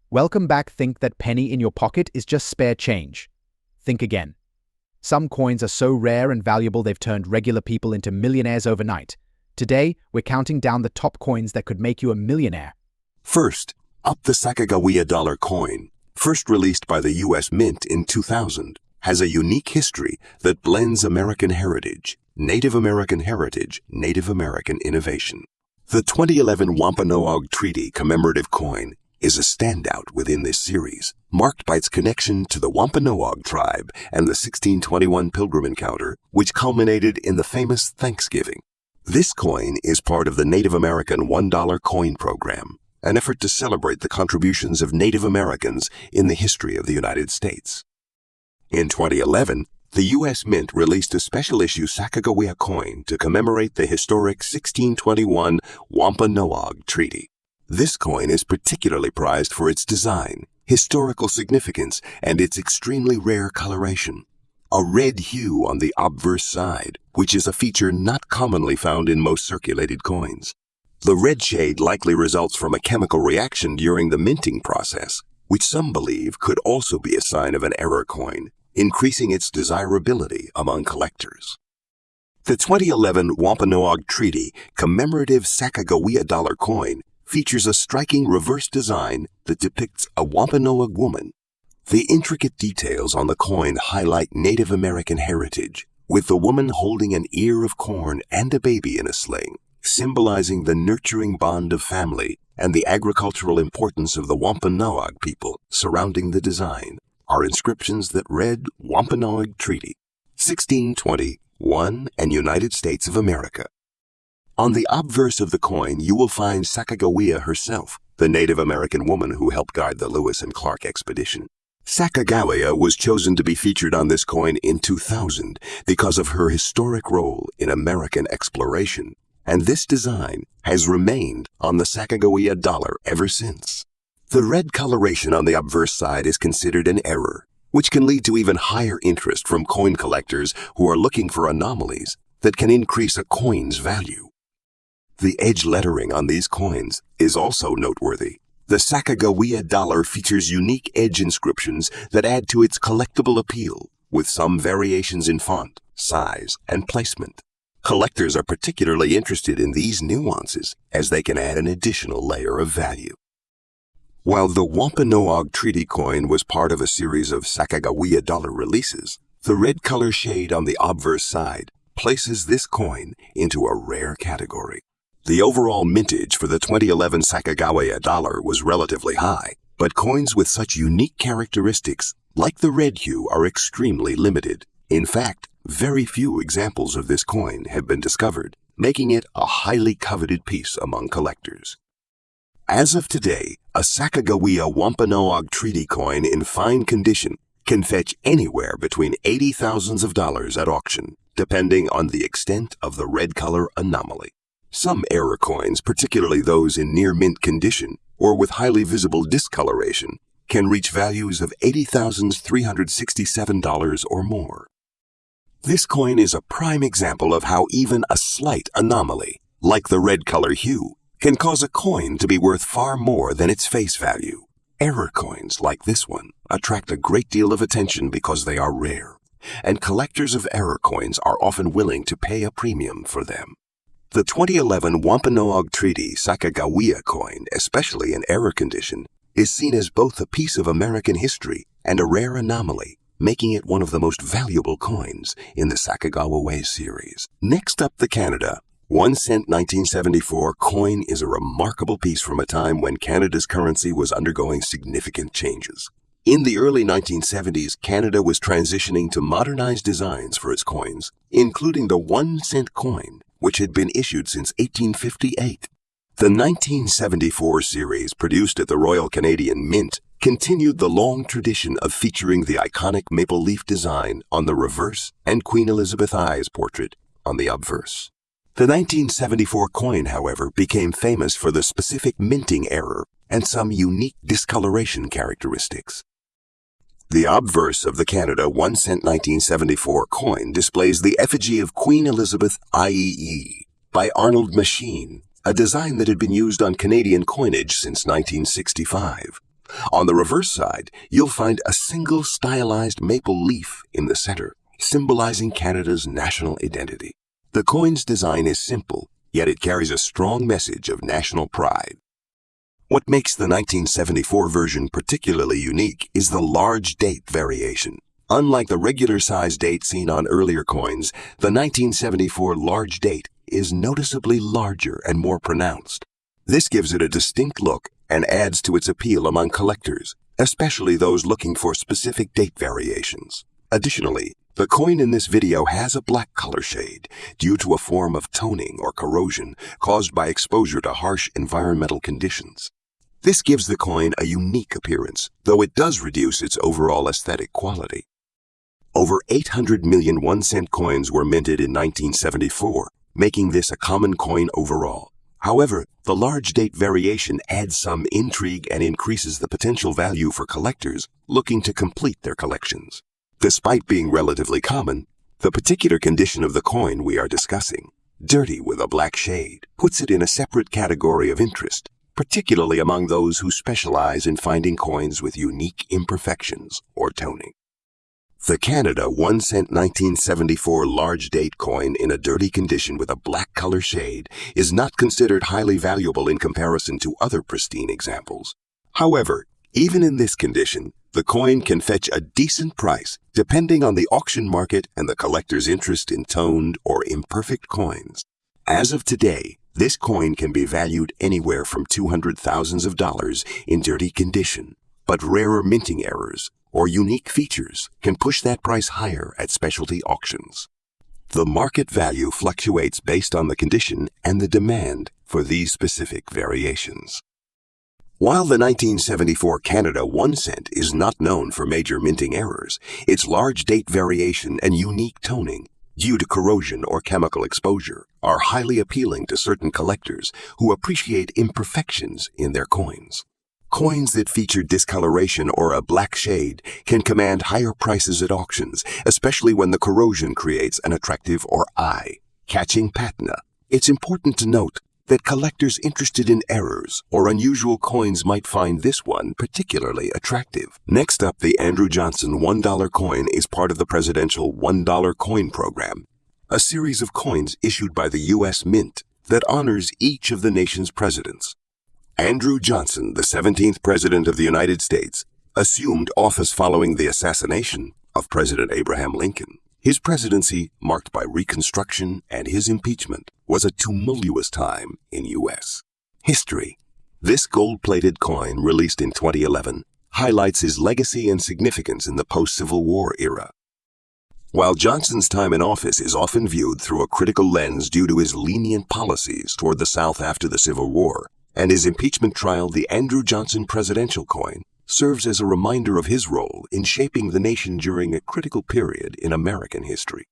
Welcome back. Think that penny in your pocket is just spare change. Think again. Some coins are so rare and valuable they've turned regular people into millionaires overnight. Today, we're counting down the top coins that could make you a millionaire. First, up the Sacagawea dollar coin, first released by the U.S. Mint in 2000, has a unique history that blends American heritage, Native American innovation. The 2011 Wampanoag Treaty commemorative coin is a standout within this series, marked by its connection to the Wampanoag tribe and the 1621 Pilgrim Encounter, which culminated in the famous Thanksgiving. This coin is part of the Native American $1 coin program, an effort to celebrate the contributions of Native Americans in the history of the United States. In 2011, the U.S. Mint released a special issue Sacagawea coin to commemorate the historic 1621 Wampanoag Treaty. This coin is particularly prized for its design, historical significance, and its extremely rare coloration. A red hue on the obverse side, which is a feature not commonly found in most circulated coins. The red shade likely results from a chemical reaction during the minting process, which some believe could also be a sign of an error coin, increasing its desirability among collectors. The 2011 Wampanoag Treaty commemorative Sacagawea dollar coin features a striking reverse design that depicts a Wampanoag woman. The intricate details on the coin highlight Native American heritage, with the woman holding an ear of corn and a baby in a sling, symbolizing the nurturing bond of family and the agricultural importance of the Wampanoag people. Surrounding the design are inscriptions that read Wampanoag Treaty, 1621 and United States of America. On the obverse of the coin, you will find Sacagawea herself, the Native American woman who helped guide the Lewis and Clark expedition. Sacagawea was chosen to be featured on this coin in 2000 because of her historic role in American exploration, and this design has remained on the Sacagawea dollar ever since. The red coloration on the obverse side is considered an error, which can lead to even higher interest from coin collectors who are looking for anomalies that can increase a coin's value. The edge lettering on these coins is also noteworthy. The Sacagawea dollar features unique edge inscriptions that add to its collectible appeal, with some variations in font, size, and placement. Collectors are particularly interested in these nuances as they can add an additional layer of value. While the Wampanoag Treaty coin was part of a series of Sacagawea dollar releases, the red color shade on the obverse side places this coin into a rare category. The overall mintage for the 2011 Sacagawea dollar was relatively high, but coins with such unique characteristics, like the red hue, are extremely limited. In fact, very few examples of this coin have been discovered, making it a highly coveted piece among collectors. As of today, a Sacagawea Wampanoag Treaty coin in fine condition can fetch anywhere between $80,000 at auction, depending on the extent of the red color anomaly. Some error coins, particularly those in near-mint condition or with highly visible discoloration, can reach values of $80,367 or more. This coin is a prime example of how even a slight anomaly, like the red color hue, can cause a coin to be worth far more than its face value. Error coins like this one attract a great deal of attention because they are rare, and collectors of error coins are often willing to pay a premium for them. The 2011 Wampanoag Treaty Sacagawea coin, especially in error condition, is seen as both a piece of American history and a rare anomaly, making it one of the most valuable coins in the Sacagawea series. Next up, the Canada 1 cent 1974 coin is a remarkable piece from a time when Canada's currency was undergoing significant changes. In the early 1970s, Canada was transitioning to modernized designs for its coins, including the 1 cent coin, which had been issued since 1858. The 1974 series, produced at the Royal Canadian Mint, continued the long tradition of featuring the iconic maple leaf design on the reverse and Queen Elizabeth I's portrait on the obverse. The 1974 coin, however, became famous for the specific minting error and some unique discoloration characteristics. The obverse of the Canada 1 cent 1974 coin displays the effigy of Queen Elizabeth IE by Arnold Machine, a design that had been used on Canadian coinage since 1965. On the reverse side, you'll find a single stylized maple leaf in the center, symbolizing Canada's national identity. The coin's design is simple, yet it carries a strong message of national pride. What makes the 1974 version particularly unique is the large date variation. Unlike the regular size date seen on earlier coins, the 1974 large date is noticeably larger and more pronounced. This gives it a distinct look and adds to its appeal among collectors, especially those looking for specific date variations. Additionally, the coin in this video has a black color shade due to a form of toning or corrosion caused by exposure to harsh environmental conditions. This gives the coin a unique appearance, though it does reduce its overall aesthetic quality. Over 800 million 1-cent coins were minted in 1974, making this a common coin overall. However, the large date variation adds some intrigue and increases the potential value for collectors looking to complete their collections. Despite being relatively common, the particular condition of the coin we are discussing, dirty with a black shade, puts it in a separate category of interest, particularly among those who specialize in finding coins with unique imperfections or toning. The Canada 1-cent 1974 large date coin in a dirty condition with a black color shade is not considered highly valuable in comparison to other pristine examples. However, even in this condition, the coin can fetch a decent price depending on the auction market and the collector's interest in toned or imperfect coins. As of today, this coin can be valued anywhere from $200,000 in dirty condition, but rarer minting errors or unique features can push that price higher at specialty auctions. The market value fluctuates based on the condition and the demand for these specific variations. While the 1974 Canada 1-cent is not known for major minting errors, its large date variation and unique toning, due to corrosion or chemical exposure, are highly appealing to certain collectors who appreciate imperfections in their coins. Coins that feature discoloration or a black shade can command higher prices at auctions, especially when the corrosion creates an attractive or eye-catching patina. It's important to note that collectors interested in errors or unusual coins might find this one particularly attractive. Next up, the Andrew Johnson $1 coin is part of the presidential $1 coin program, a series of coins issued by the U.S. Mint that honors each of the nation's presidents. Andrew Johnson, the 17th President of the United States, assumed office following the assassination of President Abraham Lincoln. His presidency, marked by Reconstruction and his impeachment, was a tumultuous time in U.S. history. This gold-plated coin, released in 2011, highlights his legacy and significance in the post-Civil War era. While Johnson's time in office is often viewed through a critical lens due to his lenient policies toward the South after the Civil War and his impeachment trial, the Andrew Johnson presidential coin serves as a reminder of his role in shaping the nation during a critical period in American history.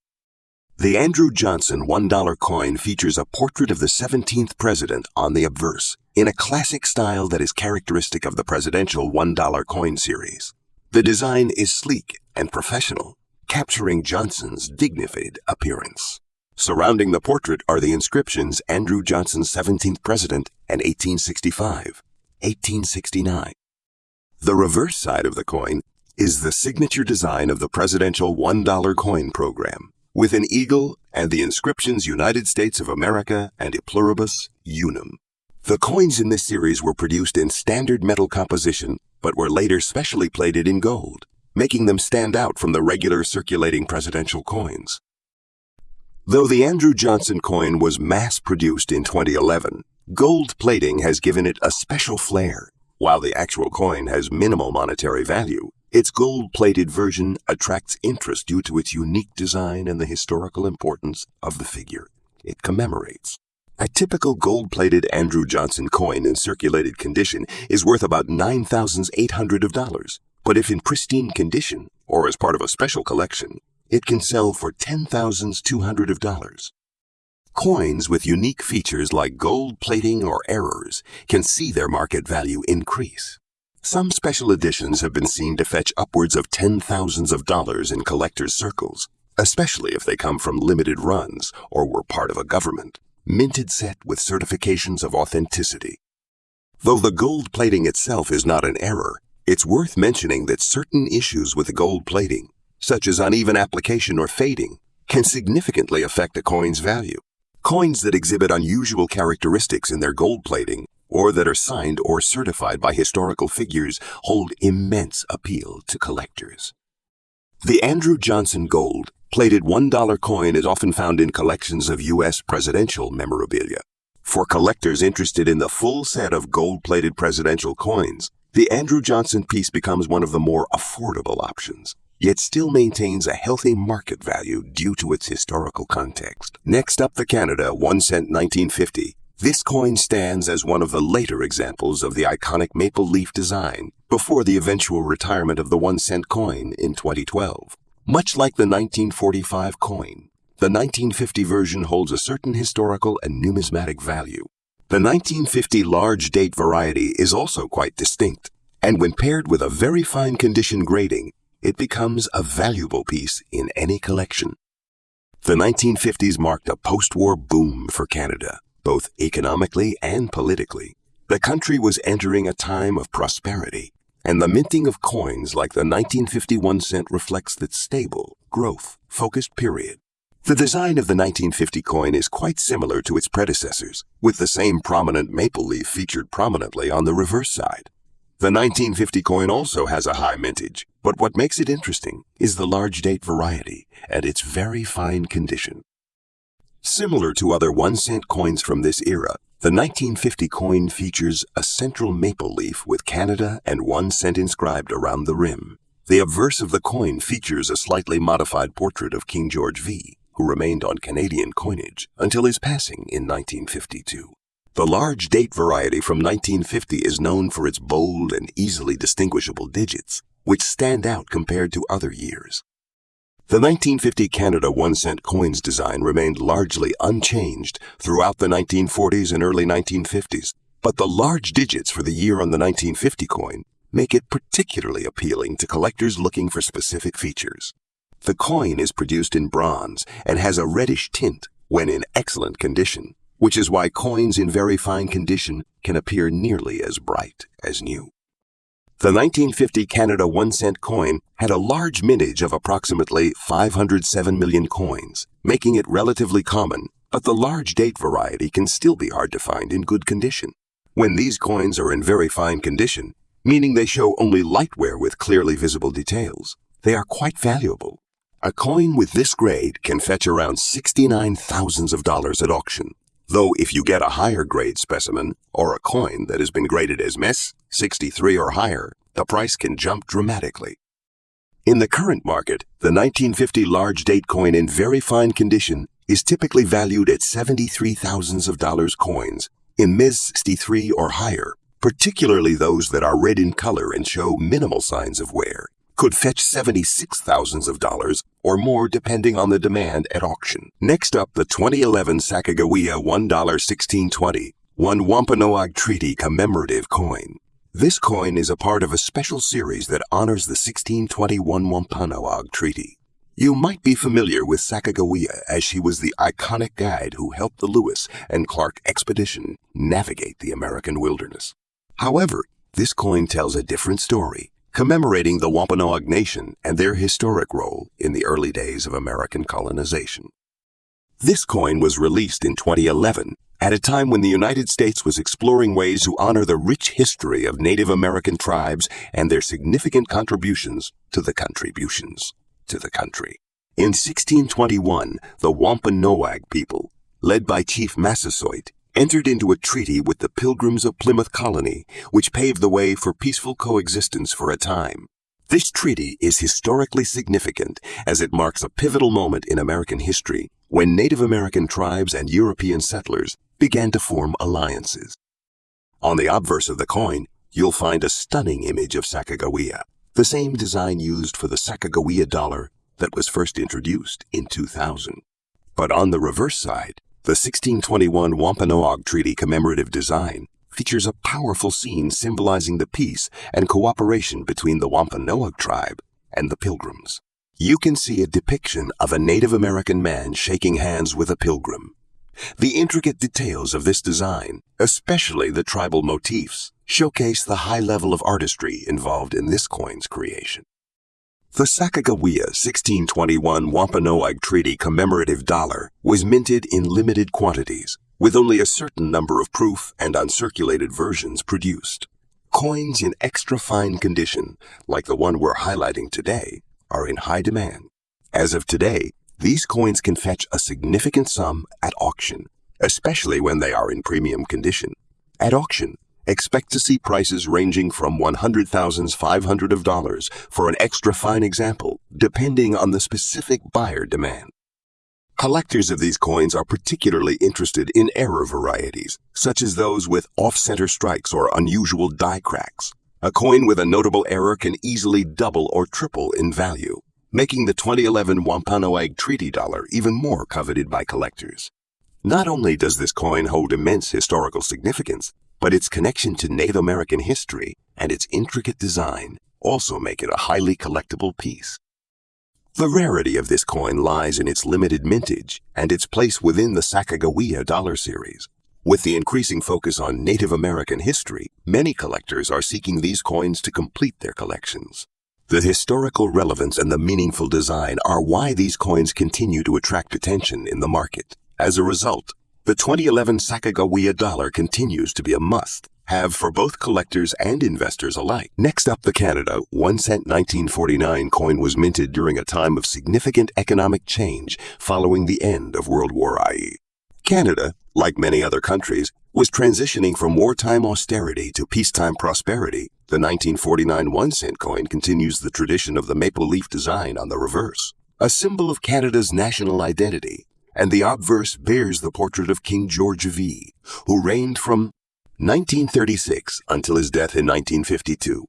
The Andrew Johnson $1 coin features a portrait of the 17th president on the obverse, in a classic style that is characteristic of the presidential $1 coin series. The design is sleek and professional, capturing Johnson's dignified appearance. Surrounding the portrait are the inscriptions Andrew Johnson's 17th president and 1865, 1869. The reverse side of the coin is the signature design of the presidential $1 coin program, with an eagle and the inscriptions United States of America and E Pluribus Unum. The coins in this series were produced in standard metal composition, but were later specially plated in gold, making them stand out from the regular circulating presidential coins. Though the Andrew Johnson coin was mass-produced in 2011, gold plating has given it a special flair. While the actual coin has minimal monetary value, its gold-plated version attracts interest due to its unique design and the historical importance of the figure it commemorates. A typical gold-plated Andrew Johnson coin in circulated condition is worth about $9,800, but if in pristine condition or as part of a special collection, it can sell for $10,200. Coins with unique features like gold plating or errors can see their market value increase. Some special editions have been seen to fetch upwards of $10,000s in collectors' circles, especially if they come from limited runs or were part of a government minted set with certifications of authenticity. Though the gold plating itself is not an error, It's worth mentioning that certain issues with the gold plating, such as uneven application or fading, can significantly affect a coin's value. Coins that exhibit unusual characteristics in their gold plating, or that are signed or certified by historical figures, hold immense appeal to collectors. The Andrew Johnson gold-plated $1 coin is often found in collections of U.S. presidential memorabilia. For collectors interested in the full set of gold-plated presidential coins, the Andrew Johnson piece becomes one of the more affordable options, yet still maintains a healthy market value due to its historical context. Next up, the Canada 1 cent 1950. This coin stands as one of the later examples of the iconic maple leaf design before the eventual retirement of the 1 cent coin in 2012. Much like the 1945 coin, the 1950 version holds a certain historical and numismatic value. The 1950 large date variety is also quite distinct, and when paired with a very fine condition grading, it becomes a valuable piece in any collection. The 1950s marked a post-war boom for Canada, both economically and politically. The country was entering a time of prosperity, and the minting of coins like the 1951 cent reflects that stable, growth-focused period. The design of the 1950 coin is quite similar to its predecessors, with the same prominent maple leaf featured prominently on the reverse side. The 1950 coin also has a high mintage, but what makes it interesting is the large date variety and its very fine condition. Similar to other 1 cent coins from this era, the 1950 coin features a central maple leaf with Canada and 1 cent inscribed around the rim. The obverse of the coin features a slightly modified portrait of King George V, who remained on Canadian coinage until his passing in 1952. The large date variety from 1950 is known for its bold and easily distinguishable digits, which stand out compared to other years. The 1950 Canada 1 cent coin's design remained largely unchanged throughout the 1940s and early 1950s, but the large digits for the year on the 1950 coin make it particularly appealing to collectors looking for specific features. The coin is produced in bronze and has a reddish tint when in excellent condition, which is why coins in very fine condition can appear nearly as bright as new. The 1950 Canada 1 cent coin had a large mintage of approximately 507 million coins, making it relatively common, but the large date variety can still be hard to find in good condition. When these coins are in very fine condition, meaning they show only light wear with clearly visible details, they are quite valuable. A coin with this grade can fetch around $69,000 at auction, though if you get a higher grade specimen or a coin that has been graded as MES 63 or higher, the price can jump dramatically. In the current market, the 1950 large date coin in very fine condition is typically valued at $73,000 coins in MES 63 or higher, particularly those that are red in color and show minimal signs of wear, could fetch $76,000 or more depending on the demand at auction. Next up, the 2011 Sacagawea $1 1620 Wampanoag Treaty commemorative coin. This coin is a part of a special series that honors the 1621 Wampanoag Treaty. You might be familiar with Sacagawea as she was the iconic guide who helped the Lewis and Clark expedition navigate the American wilderness. However, this coin tells a different story, commemorating the Wampanoag Nation and their historic role in the early days of American colonization. This coin was released in 2011 at a time when the United States was exploring ways to honor the rich history of Native American tribes and their significant contributions to the country. In 1621, the Wampanoag people, led by Chief Massasoit, entered into a treaty with the Pilgrims of Plymouth Colony, which paved the way for peaceful coexistence for a time. This treaty is historically significant as it marks a pivotal moment in American history when Native American tribes and European settlers began to form alliances. On the obverse of the coin, you'll find a stunning image of Sacagawea, the same design used for the Sacagawea dollar that was first introduced in 2000. But on the reverse side, the 1621 Wampanoag Treaty commemorative design features a powerful scene symbolizing the peace and cooperation between the Wampanoag tribe and the Pilgrims. You can see a depiction of a Native American man shaking hands with a pilgrim, The intricate details of this design, especially the tribal motifs, showcase the high level of artistry involved in this coin's creation. The Sacagawea 1621 Wampanoag Treaty commemorative dollar was minted in limited quantities, with only a certain number of proof and uncirculated versions produced. Coins in extra fine condition, like the one we're highlighting today, are in high demand. As of today, these coins can fetch a significant sum at auction, especially when they are in premium condition. At auction, expect to see prices ranging from $100,500 for an extra fine example, depending on the specific buyer demand. Collectors of these coins are particularly interested in error varieties, such as those with off-center strikes or unusual die cracks. A coin with a notable error can easily double or triple in value, making the 2011 Wampanoag Treaty dollar even more coveted by collectors. Not only does this coin hold immense historical significance, but its connection to Native American history and its intricate design also make it a highly collectible piece. The rarity of this coin lies in its limited mintage and its place within the Sacagawea dollar series. With the increasing focus on Native American history, many collectors are seeking these coins to complete their collections. The historical relevance and the meaningful design are why these coins continue to attract attention in the market. As a result, the 2011 Sacagawea dollar continues to be a must-have for both collectors and investors alike. Next up, the Canada 1 cent 1949 coin was minted during a time of significant economic change following the end of World War I. Canada, like many other countries, was transitioning from wartime austerity to peacetime prosperity. The 1949 1 cent coin continues the tradition of the maple leaf design on the reverse, a symbol of Canada's national identity, and the obverse bears the portrait of King George V, who reigned from 1936 until his death in 1952.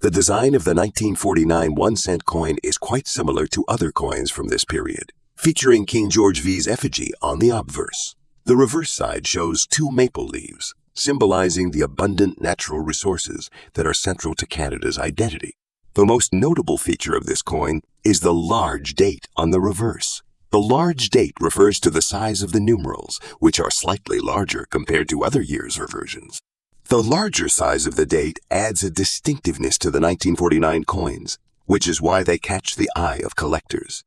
The design of the 1949 1 cent coin is quite similar to other coins from this period, featuring King George V's effigy on the obverse. The reverse side shows two maple leaves, symbolizing the abundant natural resources that are central to Canada's identity. The most notable feature of this coin is the large date on the reverse. The large date refers to the size of the numerals, which are slightly larger compared to other years or versions. The larger size of the date adds a distinctiveness to the 1949 coins, which is why they catch the eye of collectors.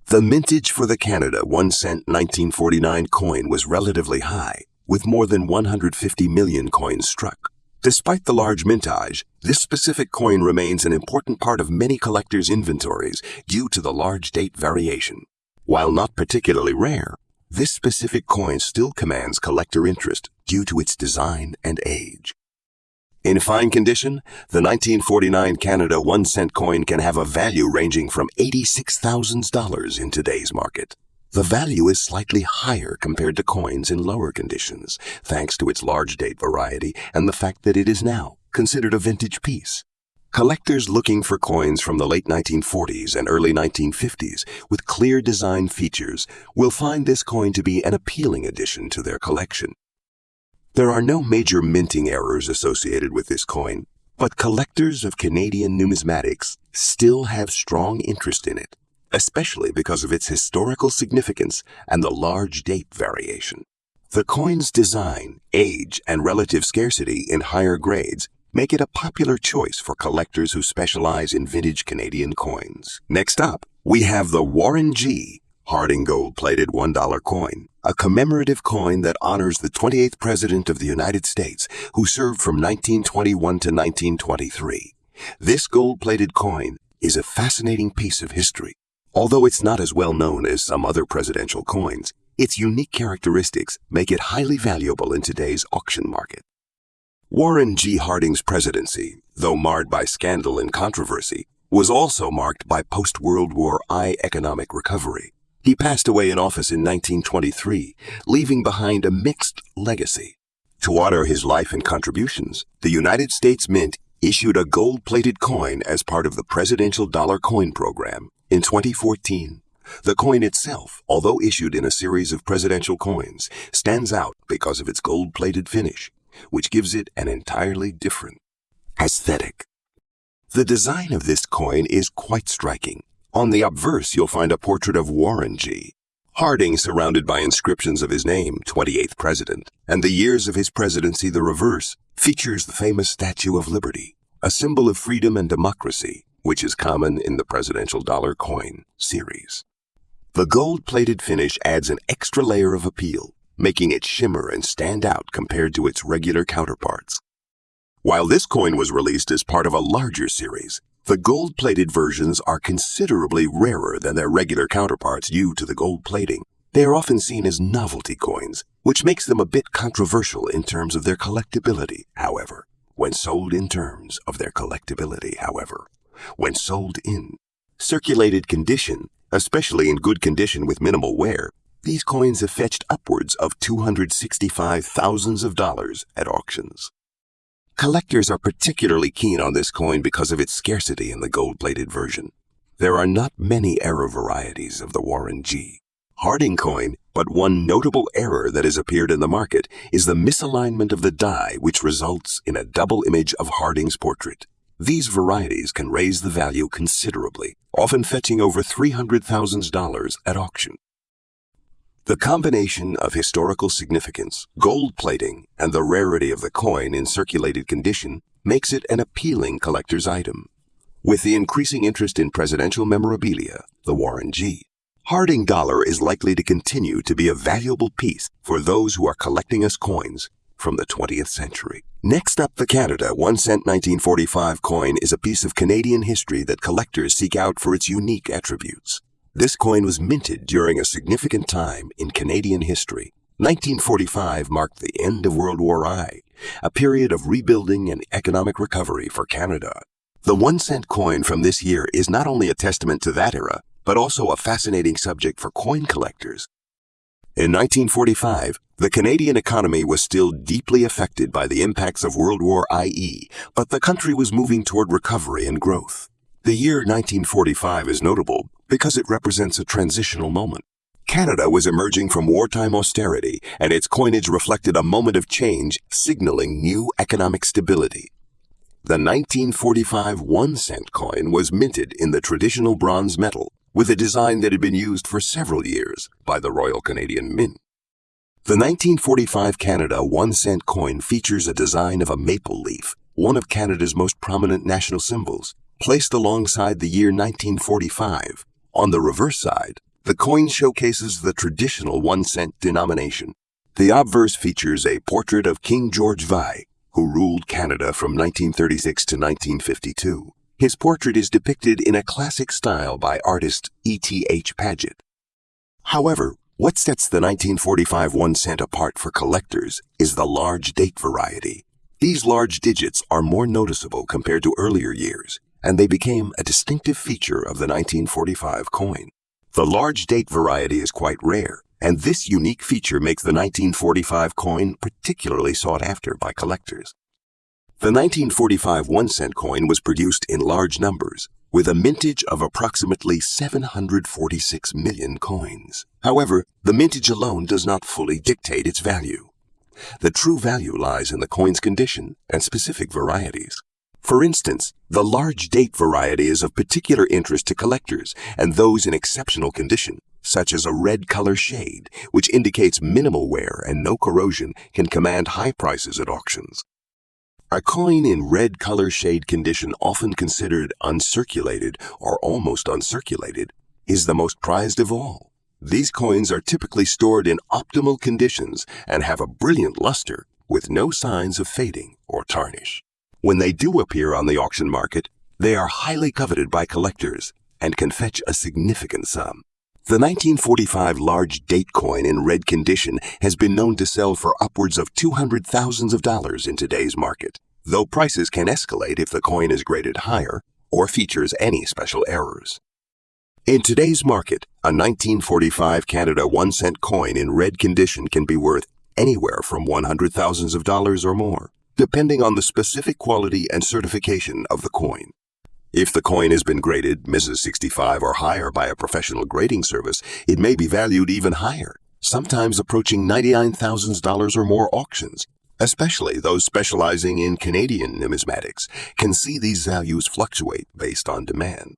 The mintage for the Canada 1 cent 1949 coin was relatively high, with more than 150 million coins struck. Despite the large mintage, this specific coin remains an important part of many collectors' inventories due to the large date variation. While not particularly rare, this specific coin still commands collector interest due to its design and age. In fine condition, the 1949 Canada 1 cent coin can have a value ranging from $86,000 in today's market. The value is slightly higher compared to coins in lower conditions, thanks to its large date variety and the fact that it is now considered a vintage piece. Collectors looking for coins from the late 1940s and early 1950s with clear design features will find this coin to be an appealing addition to their collection. There are no major minting errors associated with this coin, but collectors of Canadian numismatics still have strong interest in it, especially because of its historical significance and the large date variation. The coin's design, age, and relative scarcity in higher grades make it a popular choice for collectors who specialize in vintage Canadian coins. Next up, we have the Warren G. Harding gold-plated $1 coin, a commemorative coin that honors the 28th President of the United States, who served from 1921 to 1923. This gold-plated coin is a fascinating piece of history. Although it's not as well known as some other presidential coins, its unique characteristics make it highly valuable in today's auction market. Warren G. Harding's presidency, though marred by scandal and controversy, was also marked by post-World War I economic recovery. He passed away in office in 1923, leaving behind a mixed legacy. To honor his life and contributions, the United States Mint issued a gold-plated coin as part of the Presidential Dollar Coin Program in 2014. The coin itself, although issued in a series of presidential coins, stands out because of its gold-plated finish, which gives it an entirely different aesthetic. The design of this coin is quite striking. On the obverse, you'll find a portrait of Warren G. Harding, surrounded by inscriptions of his name, 28th President, and the years of his presidency, the reverse, features the famous Statue of Liberty, a symbol of freedom and democracy, which is common in the presidential dollar coin series. The gold-plated finish adds an extra layer of appeal, making it shimmer and stand out compared to its regular counterparts. While this coin was released as part of a larger series, the gold-plated versions are considerably rarer than their regular counterparts due to the gold plating. They are often seen as novelty coins, which makes them a bit controversial in terms of their collectability, however. When sold in circulated condition, especially in good condition with minimal wear, these coins have fetched upwards of $265,000 at auctions. Collectors are particularly keen on this coin because of its scarcity in the gold-plated version. There are not many error varieties of the Warren G. Harding coin, but one notable error that has appeared in the market is the misalignment of the die, which results in a double image of Harding's portrait. These varieties can raise the value considerably, often fetching over $300,000 at auction. The combination of historical significance, gold plating, and the rarity of the coin in circulated condition makes it an appealing collector's item. With the increasing interest in presidential memorabilia, the Warren G. Harding dollar is likely to continue to be a valuable piece for those who are collecting as coins from the 20th century. Next up, the Canada 1 cent 1945 coin is a piece of Canadian history that collectors seek out for its unique attributes. This coin was minted during a significant time in Canadian history. 1945 marked the end of World War I, a period of rebuilding and economic recovery for Canada. The 1 cent coin from this year is not only a testament to that era, but also a fascinating subject for coin collectors. In 1945, the Canadian economy was still deeply affected by the impacts of World War I, but the country was moving toward recovery and growth. The year 1945 is notable because it represents a transitional moment. Canada was emerging from wartime austerity, and its coinage reflected a moment of change, signaling new economic stability. The 1945 1 cent coin was minted in the traditional bronze metal, with a design that had been used for several years by the Royal Canadian Mint. The 1945 Canada 1 cent coin features a design of a maple leaf, one of Canada's most prominent national symbols, placed alongside the year 1945. On the reverse side, the coin showcases the traditional 1 cent denomination. The obverse features a portrait of King George VI, who ruled Canada from 1936 to 1952. His portrait is depicted in a classic style by artist E.T.H. Paget. However, what sets the 1945 1 cent apart for collectors is the large date variety. These large digits are more noticeable compared to earlier years, and they became a distinctive feature of the 1945 coin. The large date variety is quite rare, and this unique feature makes the 1945 coin particularly sought after by collectors. The 1945 1 cent coin was produced in large numbers, with a mintage of approximately 746 million coins. However, the mintage alone does not fully dictate its value. The true value lies in the coin's condition and specific varieties. For instance, the large date variety is of particular interest to collectors and those in exceptional condition, such as a red color shade, which indicates minimal wear and no corrosion, can command high prices at auctions. A coin in red color shade condition, often considered uncirculated or almost uncirculated, is the most prized of all. These coins are typically stored in optimal conditions and have a brilliant luster with no signs of fading or tarnish. When they do appear on the auction market, they are highly coveted by collectors and can fetch a significant sum. The 1945 large date coin in red condition has been known to sell for upwards of $200,000 in today's market, though prices can escalate if the coin is graded higher or features any special errors. In today's market, a 1945 Canada 1 cent coin in red condition can be worth anywhere from $100,000 or more, depending on the specific quality and certification of the coin. If the coin has been graded Mrs. 65 or higher by a professional grading service, it may be valued even higher, sometimes approaching $99,000 or more. Auctions, especially those specializing in Canadian numismatics, can see these values fluctuate based on demand.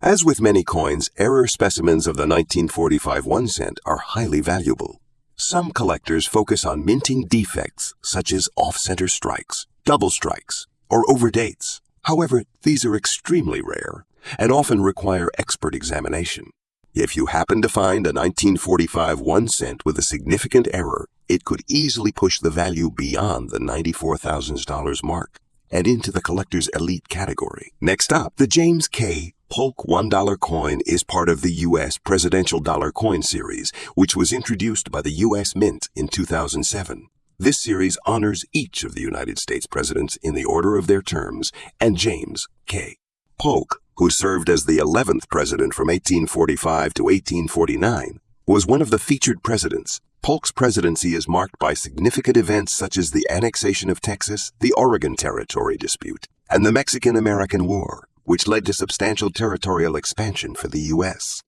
As with many coins, error specimens of the 1945 1 cent are highly valuable. Some collectors focus on minting defects such as off-center strikes, double strikes, or overdates. However, these are extremely rare and often require expert examination. If you happen to find a 1945 1 cent with a significant error, it could easily push the value beyond the $94,000 mark and into the collector's elite category. Next up, the James K. Polk $1 coin is part of the U.S. Presidential Dollar Coin Series, which was introduced by the U.S. Mint in 2007. This series honors each of the United States presidents in the order of their terms, and James K. Polk, who served as the 11th president from 1845 to 1849, was one of the featured presidents. Polk's presidency is marked by significant events such as the annexation of Texas, the Oregon Territory dispute, and the Mexican-American War, which led to substantial territorial expansion for the U.S.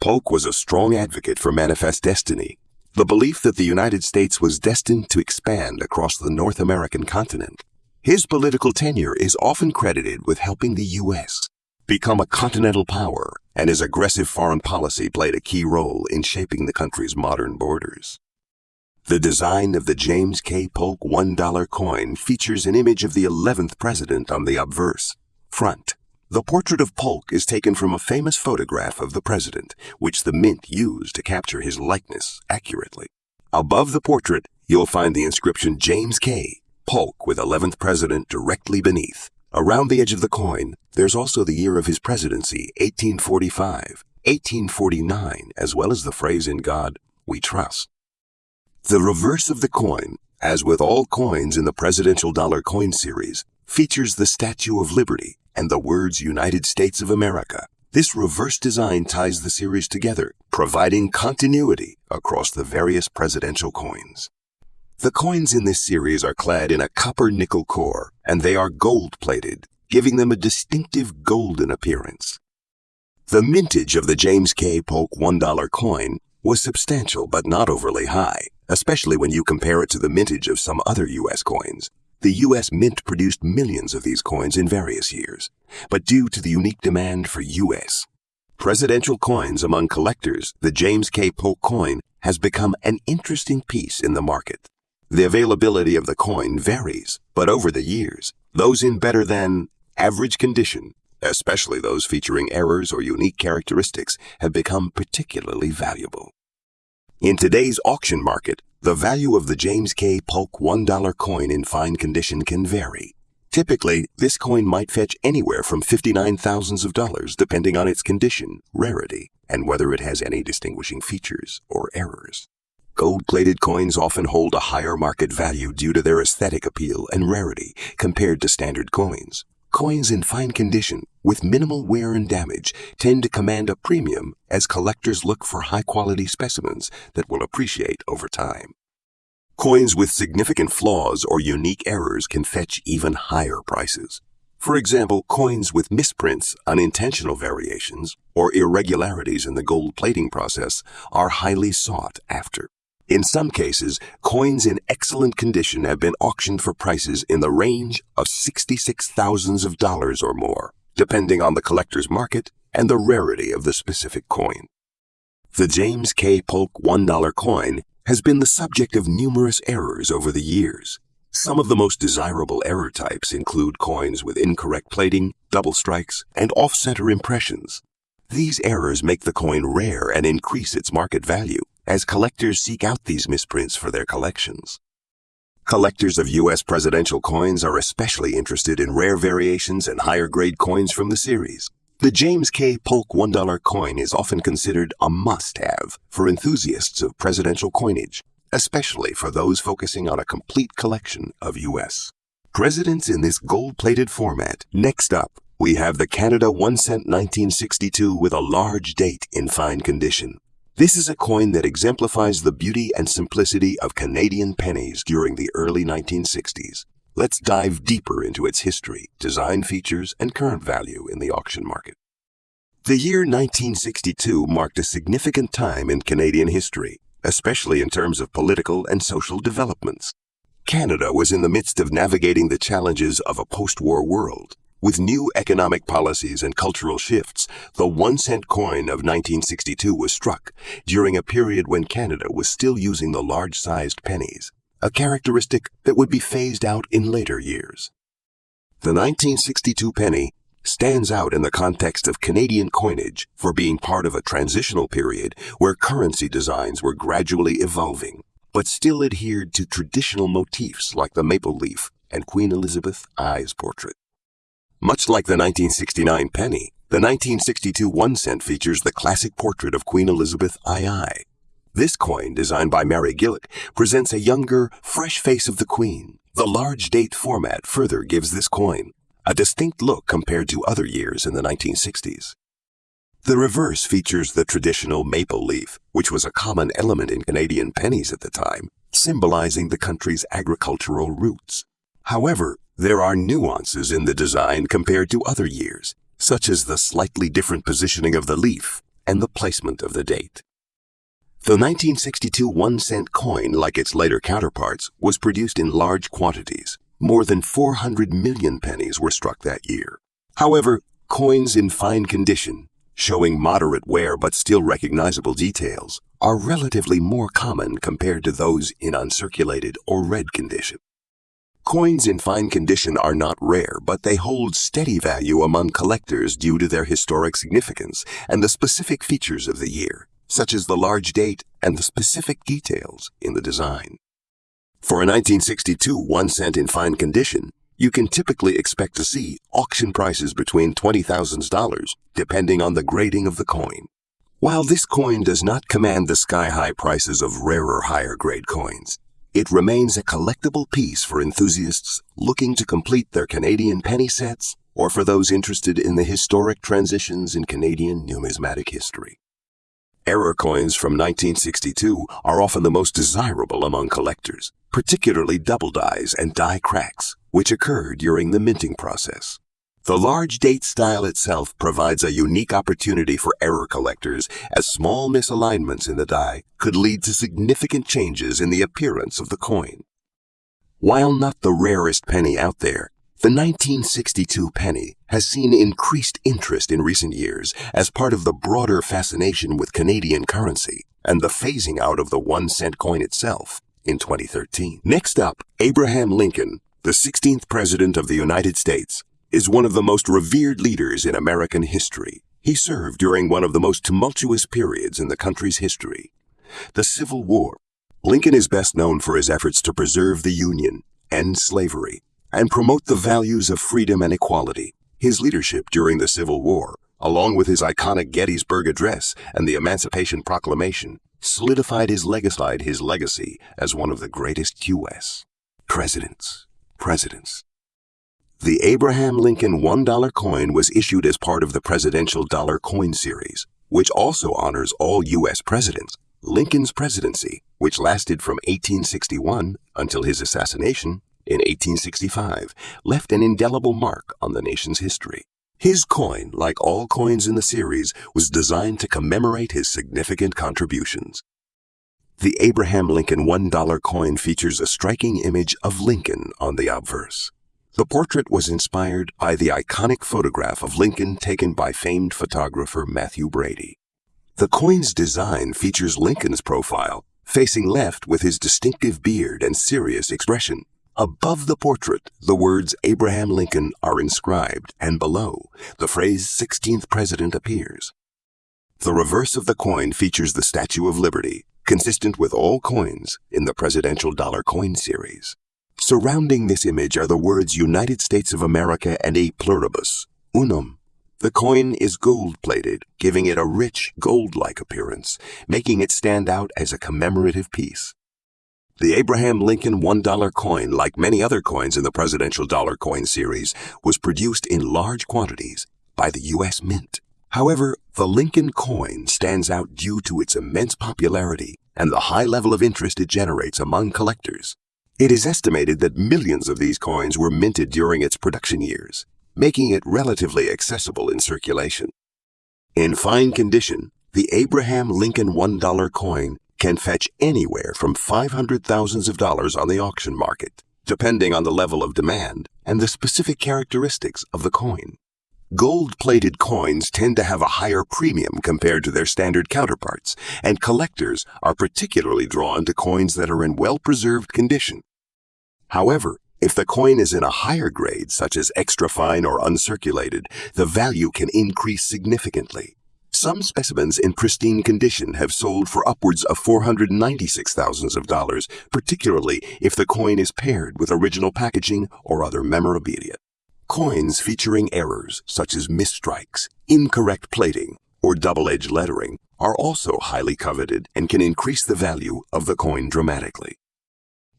Polk was a strong advocate for manifest destiny, the belief that the United States was destined to expand across the North American continent. His political tenure is often credited with helping the U.S. become a continental power, and his aggressive foreign policy played a key role in shaping the country's modern borders. The design of the James K. Polk $1 coin features an image of the 11th president on the obverse front. The portrait of Polk is taken from a famous photograph of the president, which the Mint used to capture his likeness accurately. Above the portrait, you'll find the inscription James K. Polk with 11th president directly beneath. Around the edge of the coin, there's also the year of his presidency, 1845, 1849, as well as the phrase "In God We Trust." The reverse of the coin, as with all coins in the Presidential Dollar Coin Series, features the Statue of Liberty and the words United States of America. This reverse design ties the series together, providing continuity across the various presidential coins. The coins in this series are clad in a copper-nickel core, and they are gold-plated, giving them a distinctive golden appearance. The mintage of the James K. Polk $1 coin was substantial but not overly high, especially when you compare it to the mintage of some other U.S. coins. The U.S. Mint produced millions of these coins in various years, but due to the unique demand for U.S. presidential coins among collectors, the James K. Polk coin has become an interesting piece in the market. The availability of the coin varies, but over the years, those in better than average condition, especially those featuring errors or unique characteristics, have become particularly valuable. In today's auction market, the value of the James K. Polk $1 coin in fine condition can vary. Typically, this coin might fetch anywhere from $59,000 depending on its condition, rarity, and whether it has any distinguishing features or errors. Gold-plated coins often hold a higher market value due to their aesthetic appeal and rarity compared to standard coins. Coins in fine condition, with minimal wear and damage, tend to command a premium as collectors look for high-quality specimens that will appreciate over time. Coins with significant flaws or unique errors can fetch even higher prices. For example, coins with misprints, unintentional variations, or irregularities in the gold plating process are highly sought after. In some cases, coins in excellent condition have been auctioned for prices in the range of $66,000 or more, depending on the collector's market and the rarity of the specific coin. The James K. Polk $1 coin has been the subject of numerous errors over the years. Some of the most desirable error types include coins with incorrect plating, double strikes, and off-center impressions. These errors make the coin rare and increase its market value, as collectors seek out these misprints for their collections. Collectors of U.S. presidential coins are especially interested in rare variations and higher-grade coins from the series. The James K. Polk $1 coin is often considered a must-have for enthusiasts of presidential coinage, especially for those focusing on a complete collection of U.S. presidents in this gold-plated format. Next up, we have the Canada 1 cent 1962 with a large date in fine condition. This is a coin that exemplifies the beauty and simplicity of Canadian pennies during the early 1960s. Let's dive deeper into its history, design features, and current value in the auction market. The year 1962 marked a significant time in Canadian history, especially in terms of political and social developments. Canada was in the midst of navigating the challenges of a post-war world, With new economic policies and cultural shifts, the 1-cent coin of 1962 was struck during a period when Canada was still using the large-sized pennies, a characteristic that would be phased out in later years. The 1962 penny stands out in the context of Canadian coinage for being part of a transitional period where currency designs were gradually evolving, but still adhered to traditional motifs like the maple leaf and Queen Elizabeth I's portrait. Much like the 1969 penny, the 1962 1-cent features the classic portrait of Queen Elizabeth II. This coin, designed by Mary Gillick, presents a younger, fresh face of the Queen. The large date format further gives this coin a distinct look compared to other years in the 1960s. The reverse features the traditional maple leaf, which was a common element in Canadian pennies at the time, symbolizing the country's agricultural roots. However, there are nuances in the design compared to other years, such as the slightly different positioning of the leaf and the placement of the date. The 1962 1-cent coin, like its later counterparts, was produced in large quantities. More than 400 million pennies were struck that year. However, coins in fine condition, showing moderate wear but still recognizable details, are relatively more common compared to those in uncirculated or red condition. Coins in fine condition are not rare, but they hold steady value among collectors due to their historic significance and the specific features of the year, such as the large date and the specific details in the design. For a 1962 1-cent in fine condition, you can typically expect to see auction prices between $20,000, depending on the grading of the coin. While this coin does not command the sky-high prices of rarer higher-grade coins, it remains a collectible piece for enthusiasts looking to complete their Canadian penny sets or for those interested in the historic transitions in Canadian numismatic history. Error coins from 1962 are often the most desirable among collectors, particularly double dies and die cracks, which occur during the minting process. The large date style itself provides a unique opportunity for error collectors, as small misalignments in the die could lead to significant changes in the appearance of the coin. While not the rarest penny out there, the 1962 penny has seen increased interest in recent years as part of the broader fascination with Canadian currency and the phasing out of the 1-cent coin itself in 2013. Next up, Abraham Lincoln, the 16th President of the United States, is one of the most revered leaders in American history. He served during one of the most tumultuous periods in the country's history, the Civil War. Lincoln is best known for his efforts to preserve the Union, end slavery, and promote the values of freedom and equality. His leadership during the Civil War, along with his iconic Gettysburg Address and the Emancipation Proclamation, solidified his legacy as one of the greatest U.S. presidents. The Abraham Lincoln $1 coin was issued as part of the Presidential Dollar Coin Series, which also honors all U.S. presidents. Lincoln's presidency, which lasted from 1861 until his assassination in 1865, left an indelible mark on the nation's history. His coin, like all coins in the series, was designed to commemorate his significant contributions. The Abraham Lincoln $1 coin features a striking image of Lincoln on the obverse. The portrait was inspired by the iconic photograph of Lincoln taken by famed photographer Matthew Brady. The coin's design features Lincoln's profile, facing left with his distinctive beard and serious expression. Above the portrait, the words Abraham Lincoln are inscribed, and below, the phrase 16th President appears. The reverse of the coin features the Statue of Liberty, consistent with all coins in the Presidential Dollar Coin Series. Surrounding this image are the words United States of America and a pluribus, unum. The coin is gold-plated, giving it a rich, gold-like appearance, making it stand out as a commemorative piece. The Abraham Lincoln $1 coin, like many other coins in the Presidential Dollar Coin Series, was produced in large quantities by the U.S. Mint. However, the Lincoln coin stands out due to its immense popularity and the high level of interest it generates among collectors. It is estimated that millions of these coins were minted during its production years, making it relatively accessible in circulation. In fine condition, the Abraham Lincoln $1 coin can fetch anywhere from $500,000 on the auction market, depending on the level of demand and the specific characteristics of the coin. Gold-plated coins tend to have a higher premium compared to their standard counterparts, and collectors are particularly drawn to coins that are in well-preserved condition. However, if the coin is in a higher grade, such as extra fine or uncirculated, the value can increase significantly. Some specimens in pristine condition have sold for upwards of $496,000, particularly if the coin is paired with original packaging or other memorabilia. Coins featuring errors such as misstrikes, incorrect plating, or double-edged lettering are also highly coveted and can increase the value of the coin dramatically.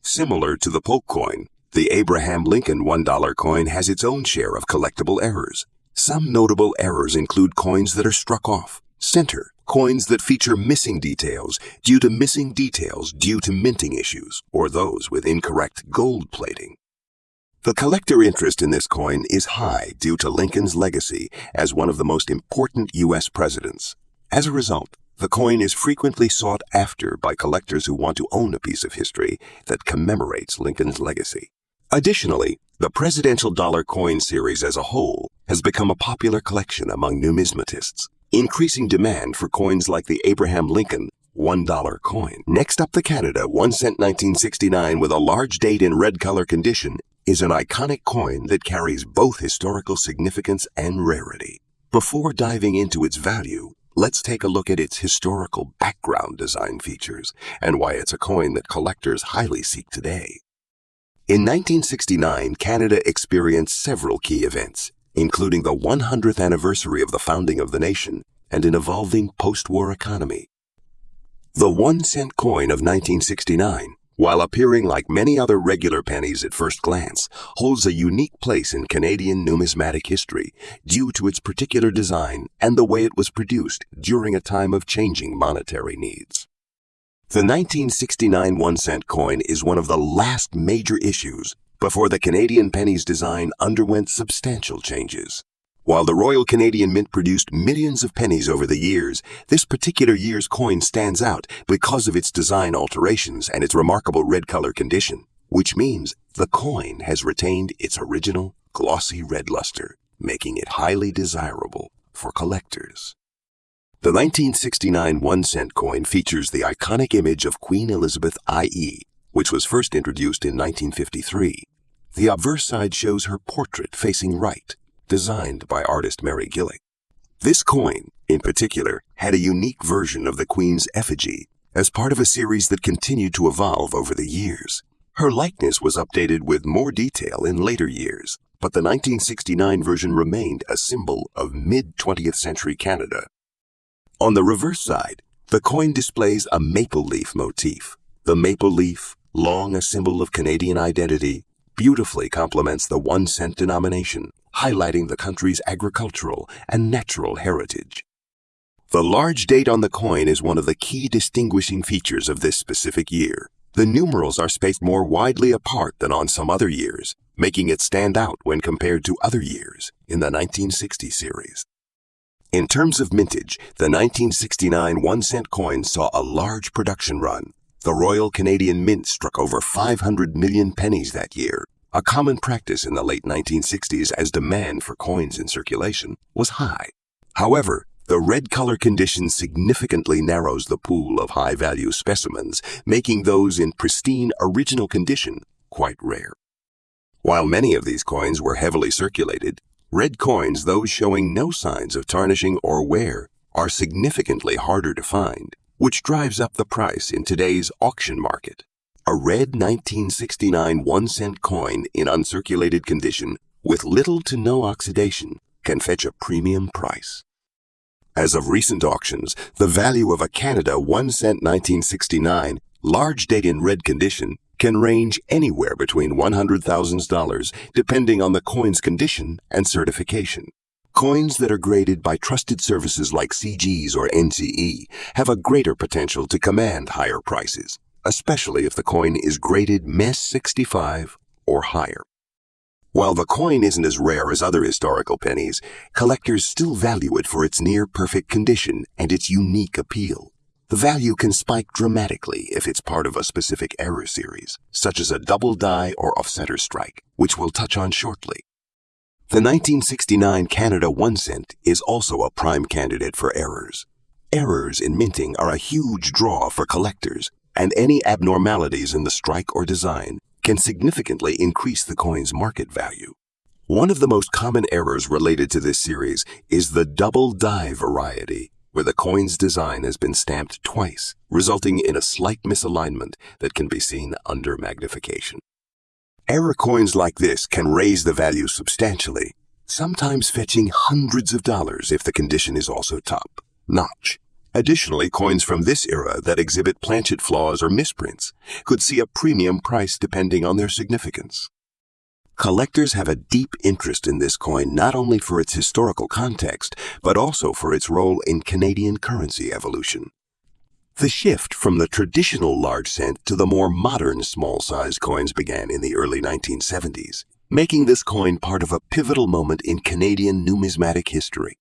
Similar to the Polk coin, the Abraham Lincoln $1 coin has its own share of collectible errors. Some notable errors include coins that are struck off center, coins that feature missing details due to minting issues, or those with incorrect gold plating. The collector interest in this coin is high due to Lincoln's legacy as one of the most important U.S. presidents. As a result, the coin is frequently sought after by collectors who want to own a piece of history that commemorates Lincoln's legacy. Additionally, the presidential dollar coin series as a whole has become a popular collection among numismatists, increasing demand for coins like the Abraham Lincoln $1 coin. Next up, the Canada 1 cent 1969 with a large date in red color condition is an iconic coin that carries both historical significance and rarity. Before diving into its value, let's take a look at its historical background design features and why it's a coin that collectors highly seek today. In 1969, Canada experienced several key events, including the 100th anniversary of the founding of the nation and an evolving post-war economy. The 1 cent coin of 1969, while appearing like many other regular pennies at first glance, holds a unique place in Canadian numismatic history due to its particular design and the way it was produced during a time of changing monetary needs. The 1969 1 cent coin is one of the last major issues before the Canadian penny's design underwent substantial changes. While the Royal Canadian Mint produced millions of pennies over the years, this particular year's coin stands out because of its design alterations and its remarkable red color condition, which means the coin has retained its original glossy red luster, making it highly desirable for collectors. The 1969 1 cent coin features the iconic image of Queen Elizabeth I.E., which was first introduced in 1953. The obverse side shows her portrait facing right, designed by artist Mary Gillick. This coin, in particular, had a unique version of the Queen's effigy as part of a series that continued to evolve over the years. Her likeness was updated with more detail in later years, but the 1969 version remained a symbol of mid-20th century Canada. On the reverse side, the coin displays a maple leaf motif. The maple leaf, long a symbol of Canadian identity, beautifully complements the 1 cent denomination, highlighting the country's agricultural and natural heritage. The large date on the coin is one of the key distinguishing features of this specific year. The numerals are spaced more widely apart than on some other years, making it stand out when compared to other years in the 1960 series. In terms of mintage, the 1969 1 cent coin saw a large production run. The Royal Canadian Mint struck over 500 million pennies that year, a common practice in the late 1960s as demand for coins in circulation was high. However, the red color condition significantly narrows the pool of high-value specimens, making those in pristine original condition quite rare. While many of these coins were heavily circulated, red coins, those showing no signs of tarnishing or wear, are significantly harder to find, which drives up the price in today's auction market. A red 1969 1 cent coin in uncirculated condition with little to no oxidation can fetch a premium price. As of recent auctions, the value of a Canada 1 cent 1969 large date in red condition can range anywhere between $100,000 depending on the coin's condition and certification. Coins that are graded by trusted services like CGs or NCE have a greater potential to command higher prices, especially if the coin is graded MES 65 or higher. While the coin isn't as rare as other historical pennies, collectors still value it for its near-perfect condition and its unique appeal. The value can spike dramatically if it's part of a specific error series, such as a double die or offsetter strike, which we'll touch on shortly. The 1969 Canada 1 cent is also a prime candidate for errors. Errors in minting are a huge draw for collectors, and any abnormalities in the strike or design can significantly increase the coin's market value. One of the most common errors related to this series is the double die variety, where the coin's design has been stamped twice, resulting in a slight misalignment that can be seen under magnification. Error coins like this can raise the value substantially, sometimes fetching hundreds of dollars if the condition is also top-notch. Additionally, coins from this era that exhibit planchet flaws or misprints could see a premium price depending on their significance. Collectors have a deep interest in this coin not only for its historical context, but also for its role in Canadian currency evolution. The shift from the traditional large cent to the more modern small-sized coins began in the early 1970s, making this coin part of a pivotal moment in Canadian numismatic history.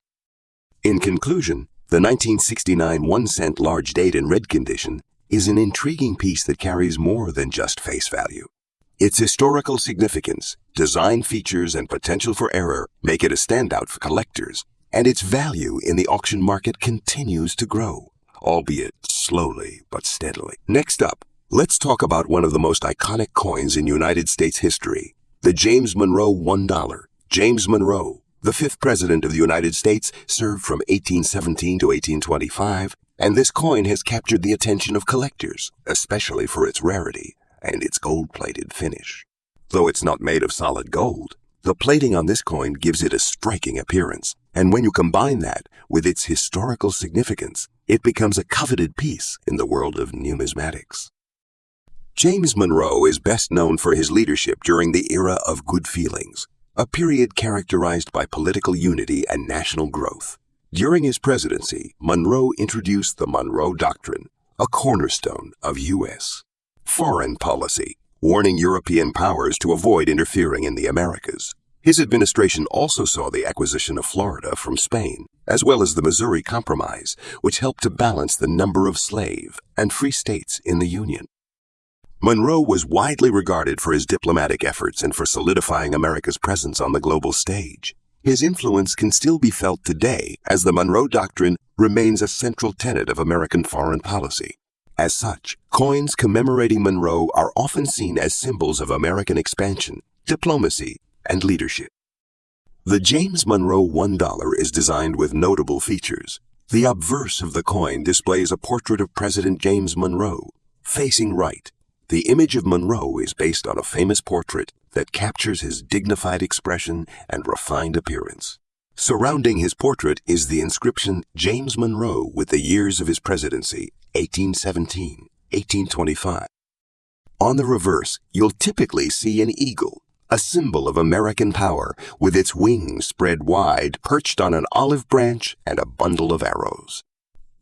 In conclusion, the 1969 1 cent large date in red condition is an intriguing piece that carries more than just face value. Its historical significance, design features, and potential for error make it a standout for collectors, and its value in the auction market continues to grow, albeit slowly but steadily. Next up, let's talk about one of the most iconic coins in United States history, the James Monroe $1. James Monroe, the 5th President of the United States, served from 1817 to 1825, and this coin has captured the attention of collectors, especially for its rarity and its gold-plated finish. Though it's not made of solid gold, the plating on this coin gives it a striking appearance, and when you combine that with its historical significance, it becomes a coveted piece in the world of numismatics. James Monroe is best known for his leadership during the era of good feelings, a period characterized by political unity and national growth. During his presidency, Monroe introduced the Monroe Doctrine, a cornerstone of U.S. foreign policy, warning European powers to avoid interfering in the Americas. His administration also saw the acquisition of Florida from Spain, as well as the Missouri Compromise, which helped to balance the number of slave and free states in the Union. Monroe was widely regarded for his diplomatic efforts and for solidifying America's presence on the global stage. His influence can still be felt today as the Monroe Doctrine remains a central tenet of American foreign policy. As such, coins commemorating Monroe are often seen as symbols of American expansion, diplomacy, and leadership. The James Monroe $1 is designed with notable features. The obverse of the coin displays a portrait of President James Monroe, facing right. The image of Monroe is based on a famous portrait that captures his dignified expression and refined appearance. Surrounding his portrait is the inscription James Monroe with the years of his presidency, 1817, 1825. On the reverse, you'll typically see an eagle, a symbol of American power, with its wings spread wide, perched on an olive branch and a bundle of arrows.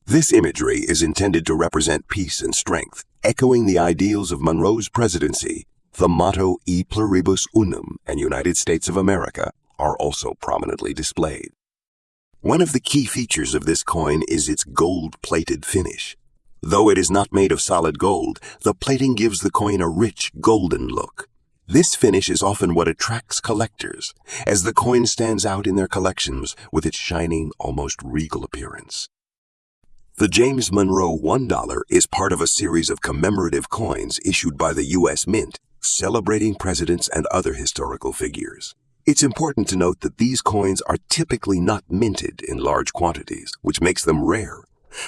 This imagery is intended to represent peace and strength, echoing the ideals of Monroe's presidency. The motto E Pluribus Unum and United States of America are also prominently displayed. One of the key features of this coin is its gold-plated finish. Though it is not made of solid gold, the plating gives the coin a rich, golden look. This finish is often what attracts collectors, as the coin stands out in their collections with its shining, almost regal appearance. The James Monroe $1 is part of a series of commemorative coins issued by the U.S. Mint, celebrating presidents and other historical figures. It's important to note that these coins are typically not minted in large quantities, which makes them rare,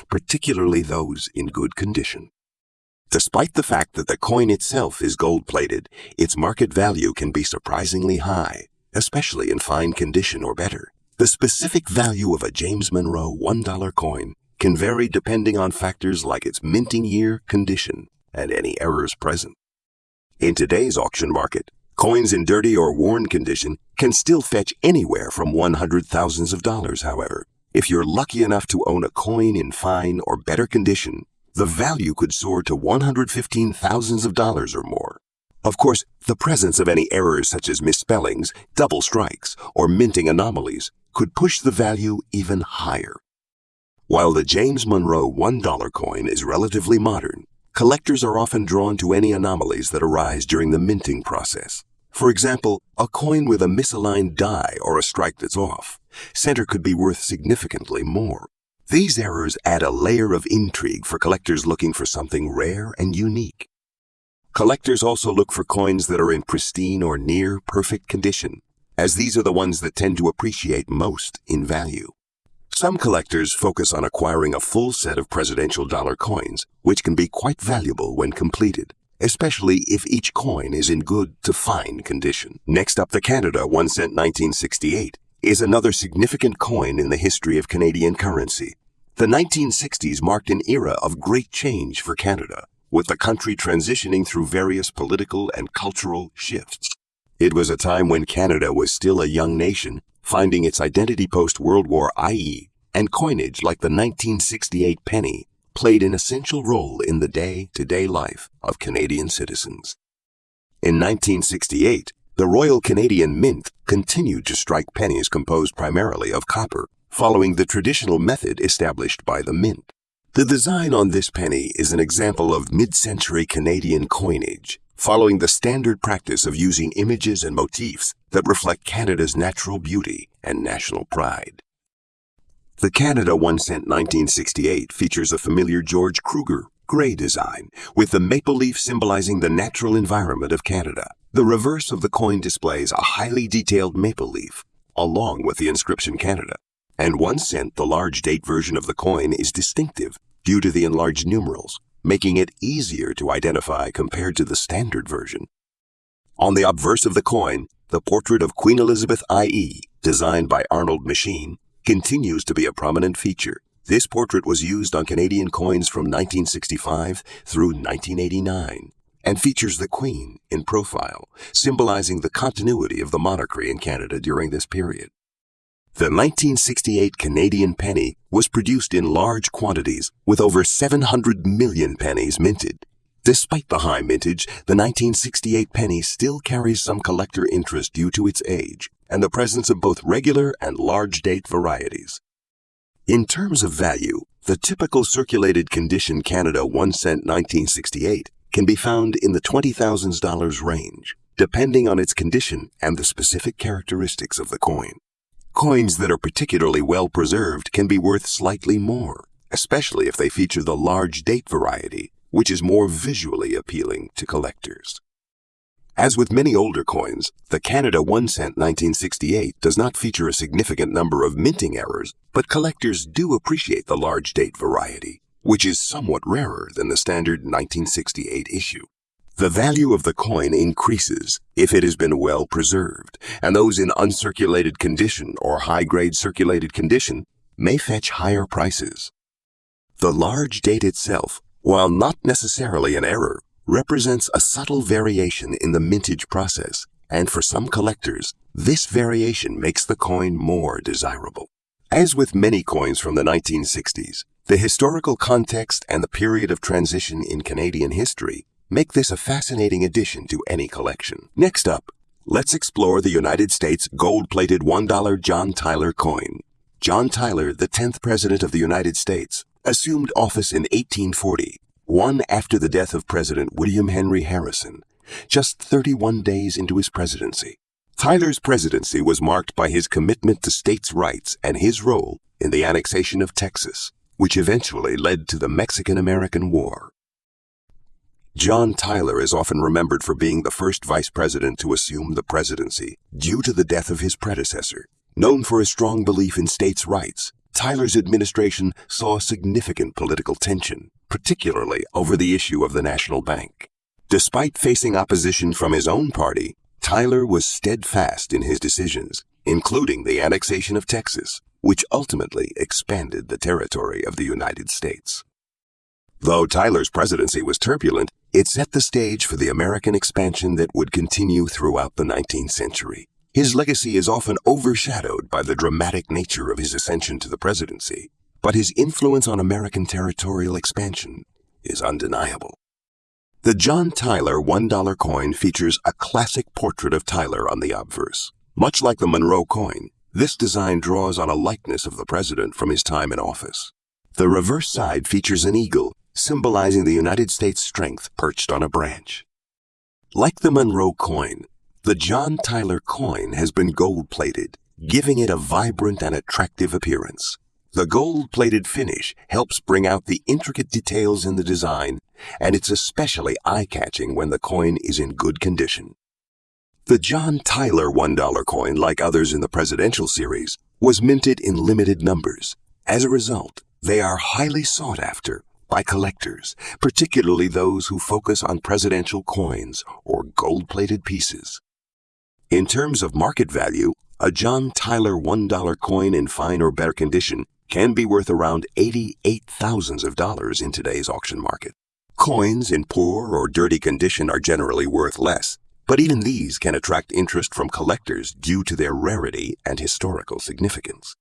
particularly those in good condition. Despite the fact that the coin itself is gold-plated, its market value can be surprisingly high, especially in fine condition or better. The specific value of a James Monroe $1 coin can vary depending on factors like its minting year, condition, and any errors present. In today's auction market, coins in dirty or worn condition can still fetch anywhere from $100,000s of dollars, however. If you're lucky enough to own a coin in fine or better condition, the value could soar to $115,000s of dollars or more. Of course, the presence of any errors such as misspellings, double strikes, or minting anomalies could push the value even higher. While the James Monroe $1 coin is relatively modern, collectors are often drawn to any anomalies that arise during the minting process. For example, a coin with a misaligned die or a strike that's off center could be worth significantly more. These errors add a layer of intrigue for collectors looking for something rare and unique. Collectors also look for coins that are in pristine or near perfect condition, as these are the ones that tend to appreciate most in value. Some collectors focus on acquiring a full set of presidential dollar coins, which can be quite valuable when completed, especially if each coin is in good to fine condition. Next up, the Canada 1 cent 1968 is another significant coin in the history of Canadian currency. The 1960s marked an era of great change for Canada, with the country transitioning through various political and cultural shifts. It was a time when Canada was still a young nation, finding its identity post-World War IE, and coinage like the 1968 penny played an essential role in the day-to-day life of Canadian citizens. In 1968, the Royal Canadian Mint continued to strike pennies composed primarily of copper, following the traditional method established by the Mint. The design on this penny is an example of mid-century Canadian coinage, following the standard practice of using images and motifs that reflect Canada's natural beauty and national pride. The Canada 1 cent 1968 features a familiar George Kruger gray design, with the maple leaf symbolizing the natural environment of Canada. The reverse of the coin displays a highly detailed maple leaf, along with the inscription Canada. And 1 cent, the large date version of the coin, is distinctive due to the enlarged numerals, making it easier to identify compared to the standard version. On the obverse of the coin, the portrait of Queen Elizabeth IE, designed by Arnold Machine, continues to be a prominent feature. This portrait was used on Canadian coins from 1965 through 1989 and features the Queen in profile, symbolizing the continuity of the monarchy in Canada during this period. The 1968 Canadian penny was produced in large quantities, with over 700 million pennies minted. Despite the high mintage, the 1968 penny still carries some collector interest due to its age and the presence of both regular and large date varieties. In terms of value, the typical circulated condition Canada 1 cent 1968 can be found in the $20,000 range, depending on its condition and the specific characteristics of the coin. Coins that are particularly well preserved can be worth slightly more, especially if they feature the large date variety, which is more visually appealing to collectors. As with many older coins, the Canada 1 cent 1968 does not feature a significant number of minting errors, but collectors do appreciate the large date variety, which is somewhat rarer than the standard 1968 issue. The value of the coin increases if it has been well preserved, and those in uncirculated condition or high-grade circulated condition may fetch higher prices. The large date itself, while not necessarily an error, represents a subtle variation in the mintage process, and for some collectors, this variation makes the coin more desirable. As with many coins from the 1960s, the historical context and the period of transition in Canadian history make this a fascinating addition to any collection. Next up, let's explore the United States gold-plated $1 John Tyler coin. John Tyler, the 10th President of the United States, assumed office in 1840, one after the death of President William Henry Harrison, just 31 days into his presidency. Tyler's presidency was marked by his commitment to states' rights and his role in the annexation of Texas, which eventually led to the Mexican-American War. John Tyler is often remembered for being the first vice president to assume the presidency due to the death of his predecessor. Known for his strong belief in states' rights, Tyler's administration saw significant political tension, particularly over the issue of the National Bank. Despite facing opposition from his own party, Tyler was steadfast in his decisions, including the annexation of Texas, which ultimately expanded the territory of the United States. Though Tyler's presidency was turbulent, it set the stage for the American expansion that would continue throughout the 19th century. His legacy is often overshadowed by the dramatic nature of his ascension to the presidency, but his influence on American territorial expansion is undeniable. The John Tyler $1 coin features a classic portrait of Tyler on the obverse. Much like the Monroe coin, this design draws on a likeness of the president from his time in office. The reverse side features an eagle, symbolizing the United States' strength perched on a branch. Like the Monroe coin, the John Tyler coin has been gold-plated, giving it a vibrant and attractive appearance. The gold-plated finish helps bring out the intricate details in the design, and it's especially eye-catching when the coin is in good condition. The John Tyler $1 coin, like others in the presidential series, was minted in limited numbers. As a result, they are highly sought after by collectors, particularly those who focus on presidential coins or gold-plated pieces. In terms of market value, a John Tyler $1 coin in fine or better condition can be worth around $88,000 in today's auction market. Coins in poor or dirty condition are generally worth less, but even these can attract interest from collectors due to their rarity and historical significance.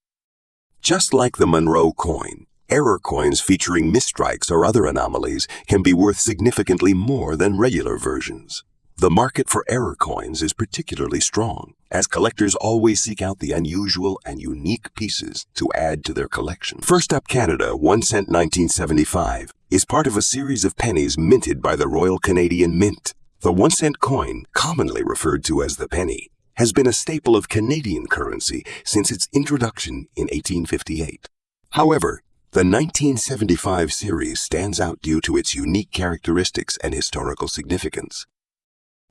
Just like the Monroe coin, error coins featuring misstrikes or other anomalies can be worth significantly more than regular versions. The market for error coins is particularly strong, as collectors always seek out the unusual and unique pieces to add to their collection. First up, Canada 1 cent 1975 is part of a series of pennies minted by the Royal Canadian Mint. The 1 cent coin, commonly referred to as the penny, has been a staple of Canadian currency since its introduction in 1858. However, the 1975 series stands out due to its unique characteristics and historical significance.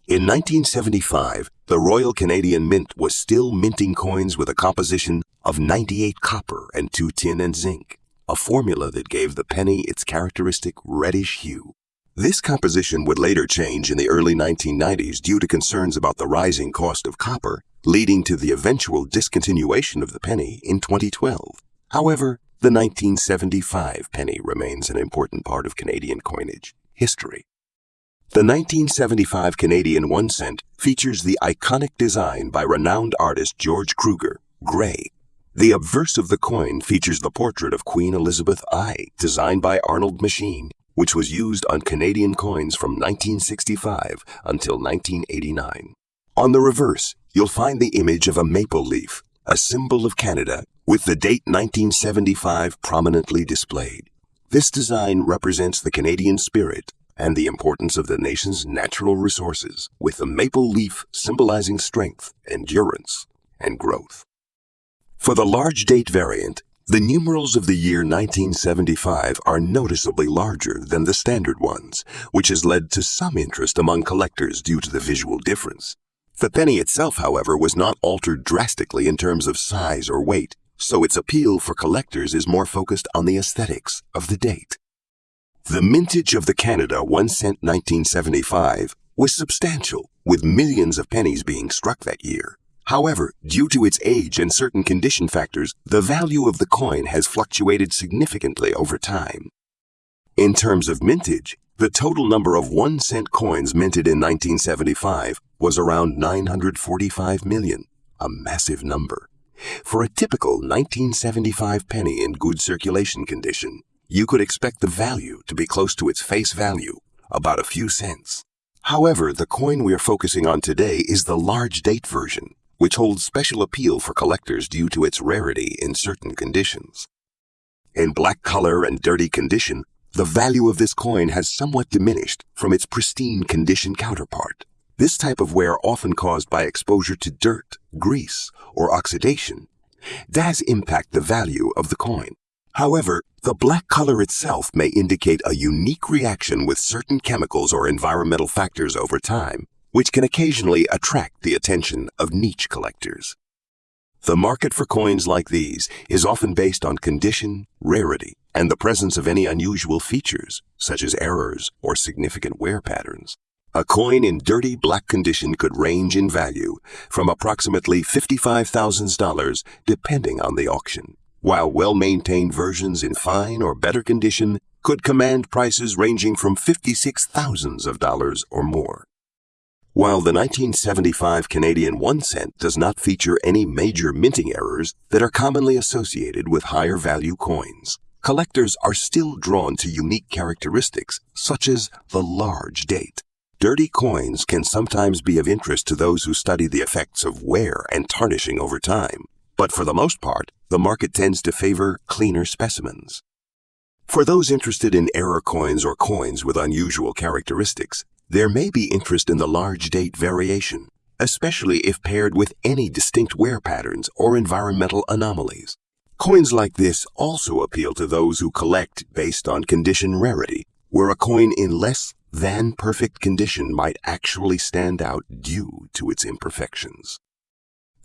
In 1975, the Royal Canadian Mint was still minting coins with a composition of 98 copper and 2 tin and zinc, a formula that gave the penny its characteristic reddish hue. This composition would later change in the early 1990s due to concerns about the rising cost of copper, leading to the eventual discontinuation of the penny in 2012. However, the 1975 penny remains an important part of Canadian coinage history. The 1975 Canadian 1 cent features the iconic design by renowned artist George Kruger, Gray. The obverse of the coin features the portrait of Queen Elizabeth I, designed by Arnold Machine, which was used on Canadian coins from 1965 until 1989. On the reverse, you'll find the image of a maple leaf, a symbol of Canada, with the date 1975 prominently displayed. This design represents the Canadian spirit and the importance of the nation's natural resources, with the maple leaf symbolizing strength, endurance, and growth. For the large date variant, the numerals of the year 1975 are noticeably larger than the standard ones, which has led to some interest among collectors due to the visual difference. The penny itself, however, was not altered drastically in terms of size or weight, so its appeal for collectors is more focused on the aesthetics of the date. The mintage of the Canada 1 cent 1975 was substantial, with millions of pennies being struck that year. However, due to its age and certain condition factors, the value of the coin has fluctuated significantly over time. In terms of mintage, the total number of 1 cent coins minted in 1975 was around 945 million, a massive number. For a typical 1975 penny in good circulation condition, you could expect the value to be close to its face value, about a few cents. However, the coin we are focusing on today is the large date version, which holds special appeal for collectors due to its rarity in certain conditions. In black color and dirty condition, the value of this coin has somewhat diminished from its pristine condition counterpart. This type of wear, often caused by exposure to dirt, grease, or oxidation, does impact the value of the coin. However, the black color itself may indicate a unique reaction with certain chemicals or environmental factors over time, which can occasionally attract the attention of niche collectors. The market for coins like these is often based on condition, rarity, and the presence of any unusual features, such as errors or significant wear patterns. A coin in dirty black condition could range in value from approximately $55,000 depending on the auction, while well-maintained versions in fine or better condition could command prices ranging from $56,000 or more. While the 1975 Canadian 1 cent does not feature any major minting errors that are commonly associated with higher value coins, collectors are still drawn to unique characteristics such as the large date. Dirty coins can sometimes be of interest to those who study the effects of wear and tarnishing over time, but for the most part, the market tends to favor cleaner specimens. For those interested in error coins or coins with unusual characteristics, there may be interest in the large date variation, especially if paired with any distinct wear patterns or environmental anomalies. Coins like this also appeal to those who collect based on condition rarity, where a coin in less than perfect condition might actually stand out due to its imperfections.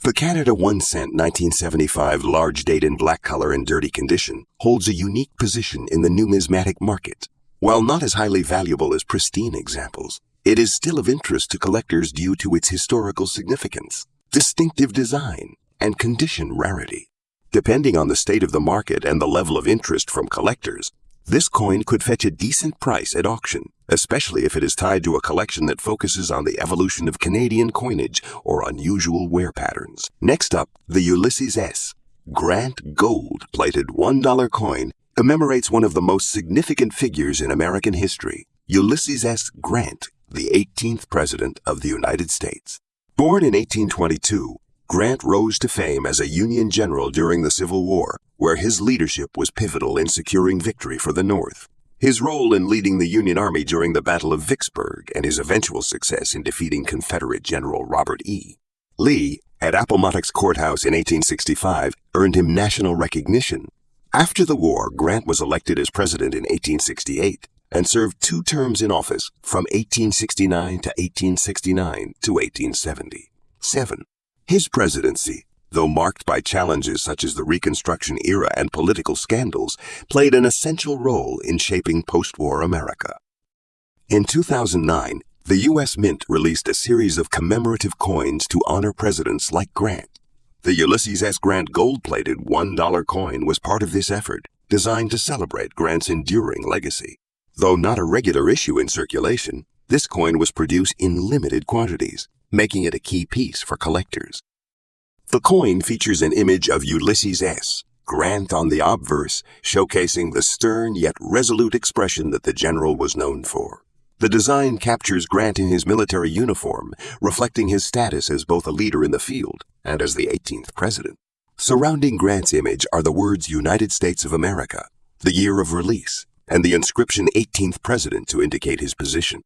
The Canada 1 cent 1975 large date in black color and dirty condition holds a unique position in the numismatic market. While not as highly valuable as pristine examples, it is still of interest to collectors due to its historical significance, distinctive design, and condition rarity. Depending on the state of the market and the level of interest from collectors, this coin could fetch a decent price at auction, especially if it is tied to a collection that focuses on the evolution of Canadian coinage or unusual wear patterns. Next up, the Ulysses S. Grant gold-plated $1 coin commemorates one of the most significant figures in American history, Ulysses S. Grant, the 18th President of the United States. Born in 1822, Grant rose to fame as a Union general during the Civil War, where his leadership was pivotal in securing victory for the North. His role in leading the Union Army during the Battle of Vicksburg and his eventual success in defeating Confederate General Robert E. Lee at Appomattox Courthouse in 1865 earned him national recognition. After the war, Grant was elected as president in 1868 and served 2 terms in office from 1869 to 1869 to 1877. His presidency, though marked by challenges such as the Reconstruction era and political scandals, played an essential role in shaping post-war America. In 2009, the U.S. Mint released a series of commemorative coins to honor presidents like Grant. The Ulysses S. Grant gold-plated $1 coin was part of this effort, designed to celebrate Grant's enduring legacy. Though not a regular issue in circulation, this coin was produced in limited quantities, making it a key piece for collectors. The coin features an image of Ulysses S. Grant on the obverse, showcasing the stern yet resolute expression that the general was known for. The design captures Grant in his military uniform, reflecting his status as both a leader in the field and as the 18th president. Surrounding Grant's image are the words United States of America, the year of release, and the inscription 18th president to indicate his position.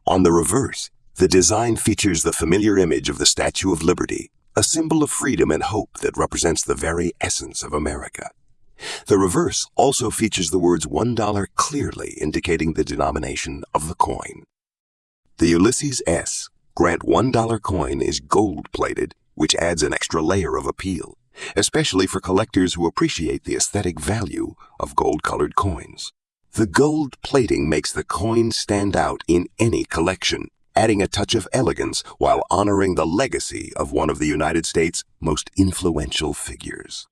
On the reverse, the design features the familiar image of the Statue of Liberty, a symbol of freedom and hope that represents the very essence of America. The reverse also features the words $1 clearly indicating the denomination of the coin. The Ulysses S. Grant $1 coin is gold-plated, which adds an extra layer of appeal, especially for collectors who appreciate the aesthetic value of gold-colored coins. The gold plating makes the coin stand out in any collection, adding a touch of elegance while honoring the legacy of one of the United States' most influential figures.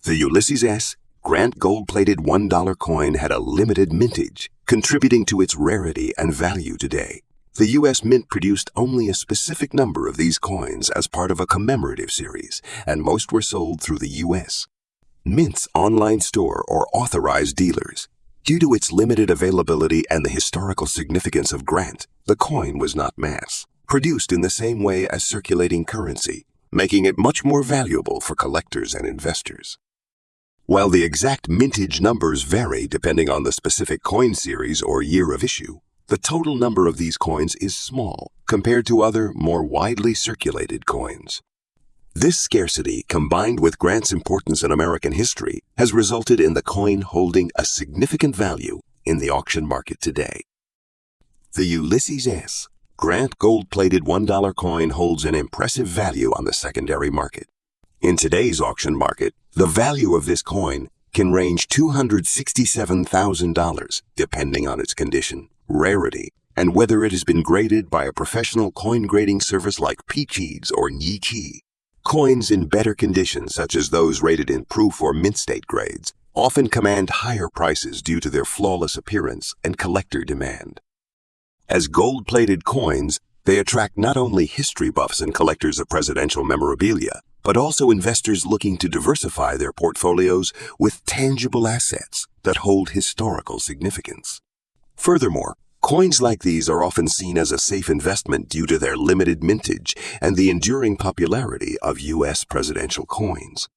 The Ulysses S. Grant gold-plated $1 coin had a limited mintage, contributing to its rarity and value today. The U.S. Mint produced only a specific number of these coins as part of a commemorative series, and most were sold through the U.S. Mint's online store or authorized dealers. Due to its limited availability and the historical significance of Grant, the coin was not mass-produced in the same way as circulating currency, making it much more valuable for collectors and investors. While the exact mintage numbers vary depending on the specific coin series or year of issue, the total number of these coins is small compared to other, more widely circulated coins. This scarcity, combined with Grant's importance in American history, has resulted in the coin holding a significant value in the auction market today. The Ulysses S. Grant gold-plated $1 coin holds an impressive value on the secondary market. In today's auction market, the value of this coin can range $267,000, depending on its condition, rarity, and whether it has been graded by a professional coin grading service like Pennies or Yi. Coins in better condition, such as those rated in proof or mint state grades, often command higher prices due to their flawless appearance and collector demand. As gold-plated coins, they attract not only history buffs and collectors of presidential memorabilia, but also investors looking to diversify their portfolios with tangible assets that hold historical significance. Furthermore, coins like these are often seen as a safe investment due to their limited mintage and the enduring popularity of U.S. presidential coins.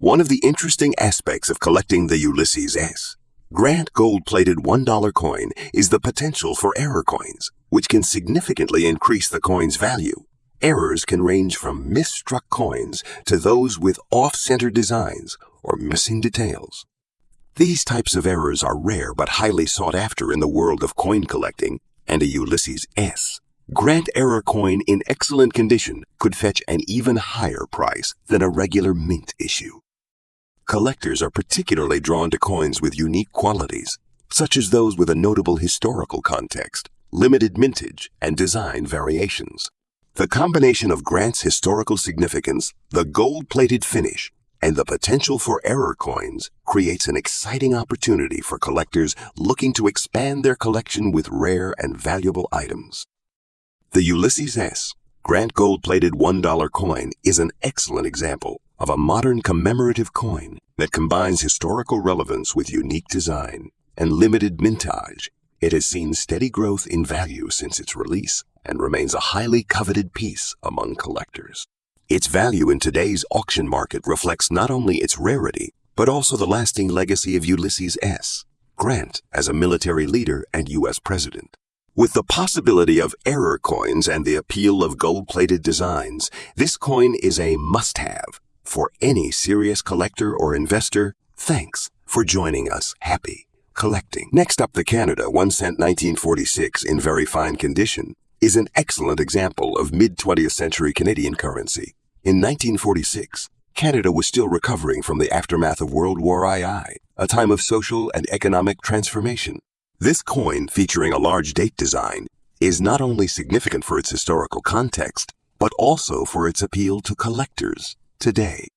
One of the interesting aspects of collecting the Ulysses S. Grant gold-plated $1 coin is the potential for error coins, which can significantly increase the coin's value. Errors can range from misstruck coins to those with off-center designs or missing details. These types of errors are rare but highly sought after in the world of coin collecting, and a Ulysses S. Grant error coin in excellent condition could fetch an even higher price than a regular mint issue. Collectors are particularly drawn to coins with unique qualities, such as those with a notable historical context, limited mintage, and design variations. The combination of Grant's historical significance, the gold-plated finish, and the potential for error coins creates an exciting opportunity for collectors looking to expand their collection with rare and valuable items. The Ulysses S. Grant gold-plated $1 coin is an excellent example of a modern commemorative coin that combines historical relevance with unique design and limited mintage. It has seen steady growth in value since its release and remains a highly coveted piece among collectors. Its value in today's auction market reflects not only its rarity, but also the lasting legacy of Ulysses S. Grant as a military leader and U.S. president. With the possibility of error coins and the appeal of gold-plated designs, this coin is a must-have for any serious collector or investor. Thanks for joining us. Happy collecting. Next up, the Canada 1 cent 1946 in very fine condition is an excellent example of mid-20th century Canadian currency. In 1946, Canada was still recovering from the aftermath of World War II, a time of social and economic transformation. This coin, featuring a large date design, is not only significant for its historical context, but also for its appeal to collectors today.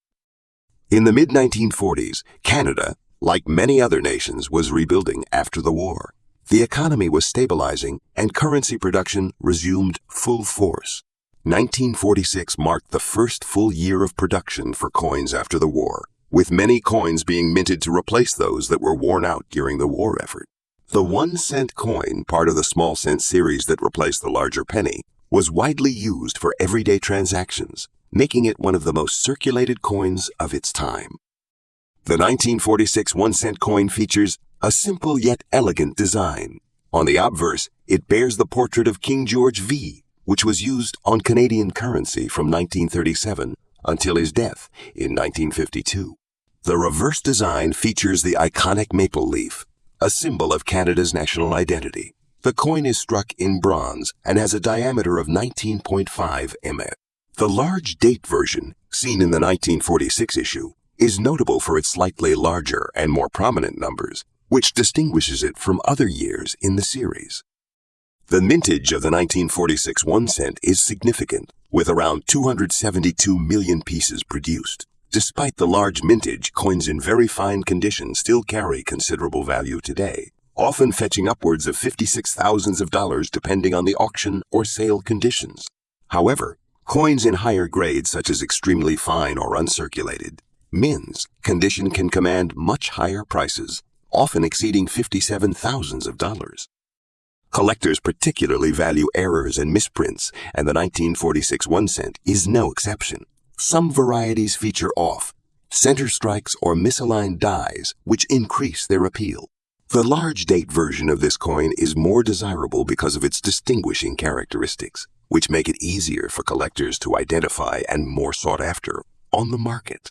In the mid-1940s, Canada, like many other nations, was rebuilding after the war. The economy was stabilizing and currency production resumed full force. 1946 marked the first full year of production for coins after the war, with many coins being minted to replace those that were worn out during the war effort. The 1 cent coin, part of the small cent series that replaced the larger penny, was widely used for everyday transactions, making it one of the most circulated coins of its time. The 1946 1 cent coin features a simple yet elegant design. On the obverse, it bears the portrait of King George V, which was used on Canadian currency from 1937 until his death in 1952. The reverse design features the iconic maple leaf, a symbol of Canada's national identity. The coin is struck in bronze and has a diameter of 19.5 mm. The large date version, seen in the 1946 issue, is notable for its slightly larger and more prominent numbers, which distinguishes it from other years in the series. The mintage of the 1946 1 cent is significant, with around 272 million pieces produced. Despite the large mintage, coins in very fine condition still carry considerable value today, often fetching upwards of $56,000 depending on the auction or sale conditions. However, coins in higher grades, such as extremely fine or uncirculated mins condition, can command much higher prices, often exceeding $57,000. Collectors particularly value errors and misprints, and the 1946 1 cent is no exception. Some varieties feature off, center strikes, or misaligned dies, which increase their appeal. The large date version of this coin is more desirable because of its distinguishing characteristics, which make it easier for collectors to identify and more sought after on the market.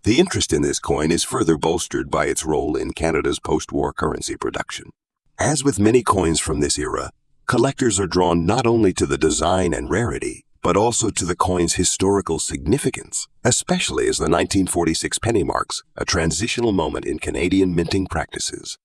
The interest in this coin is further bolstered by its role in Canada's post-war currency production. As with many coins from this era, collectors are drawn not only to the design and rarity, but also to the coin's historical significance, especially as the 1946 penny marks a transitional moment in Canadian minting practices.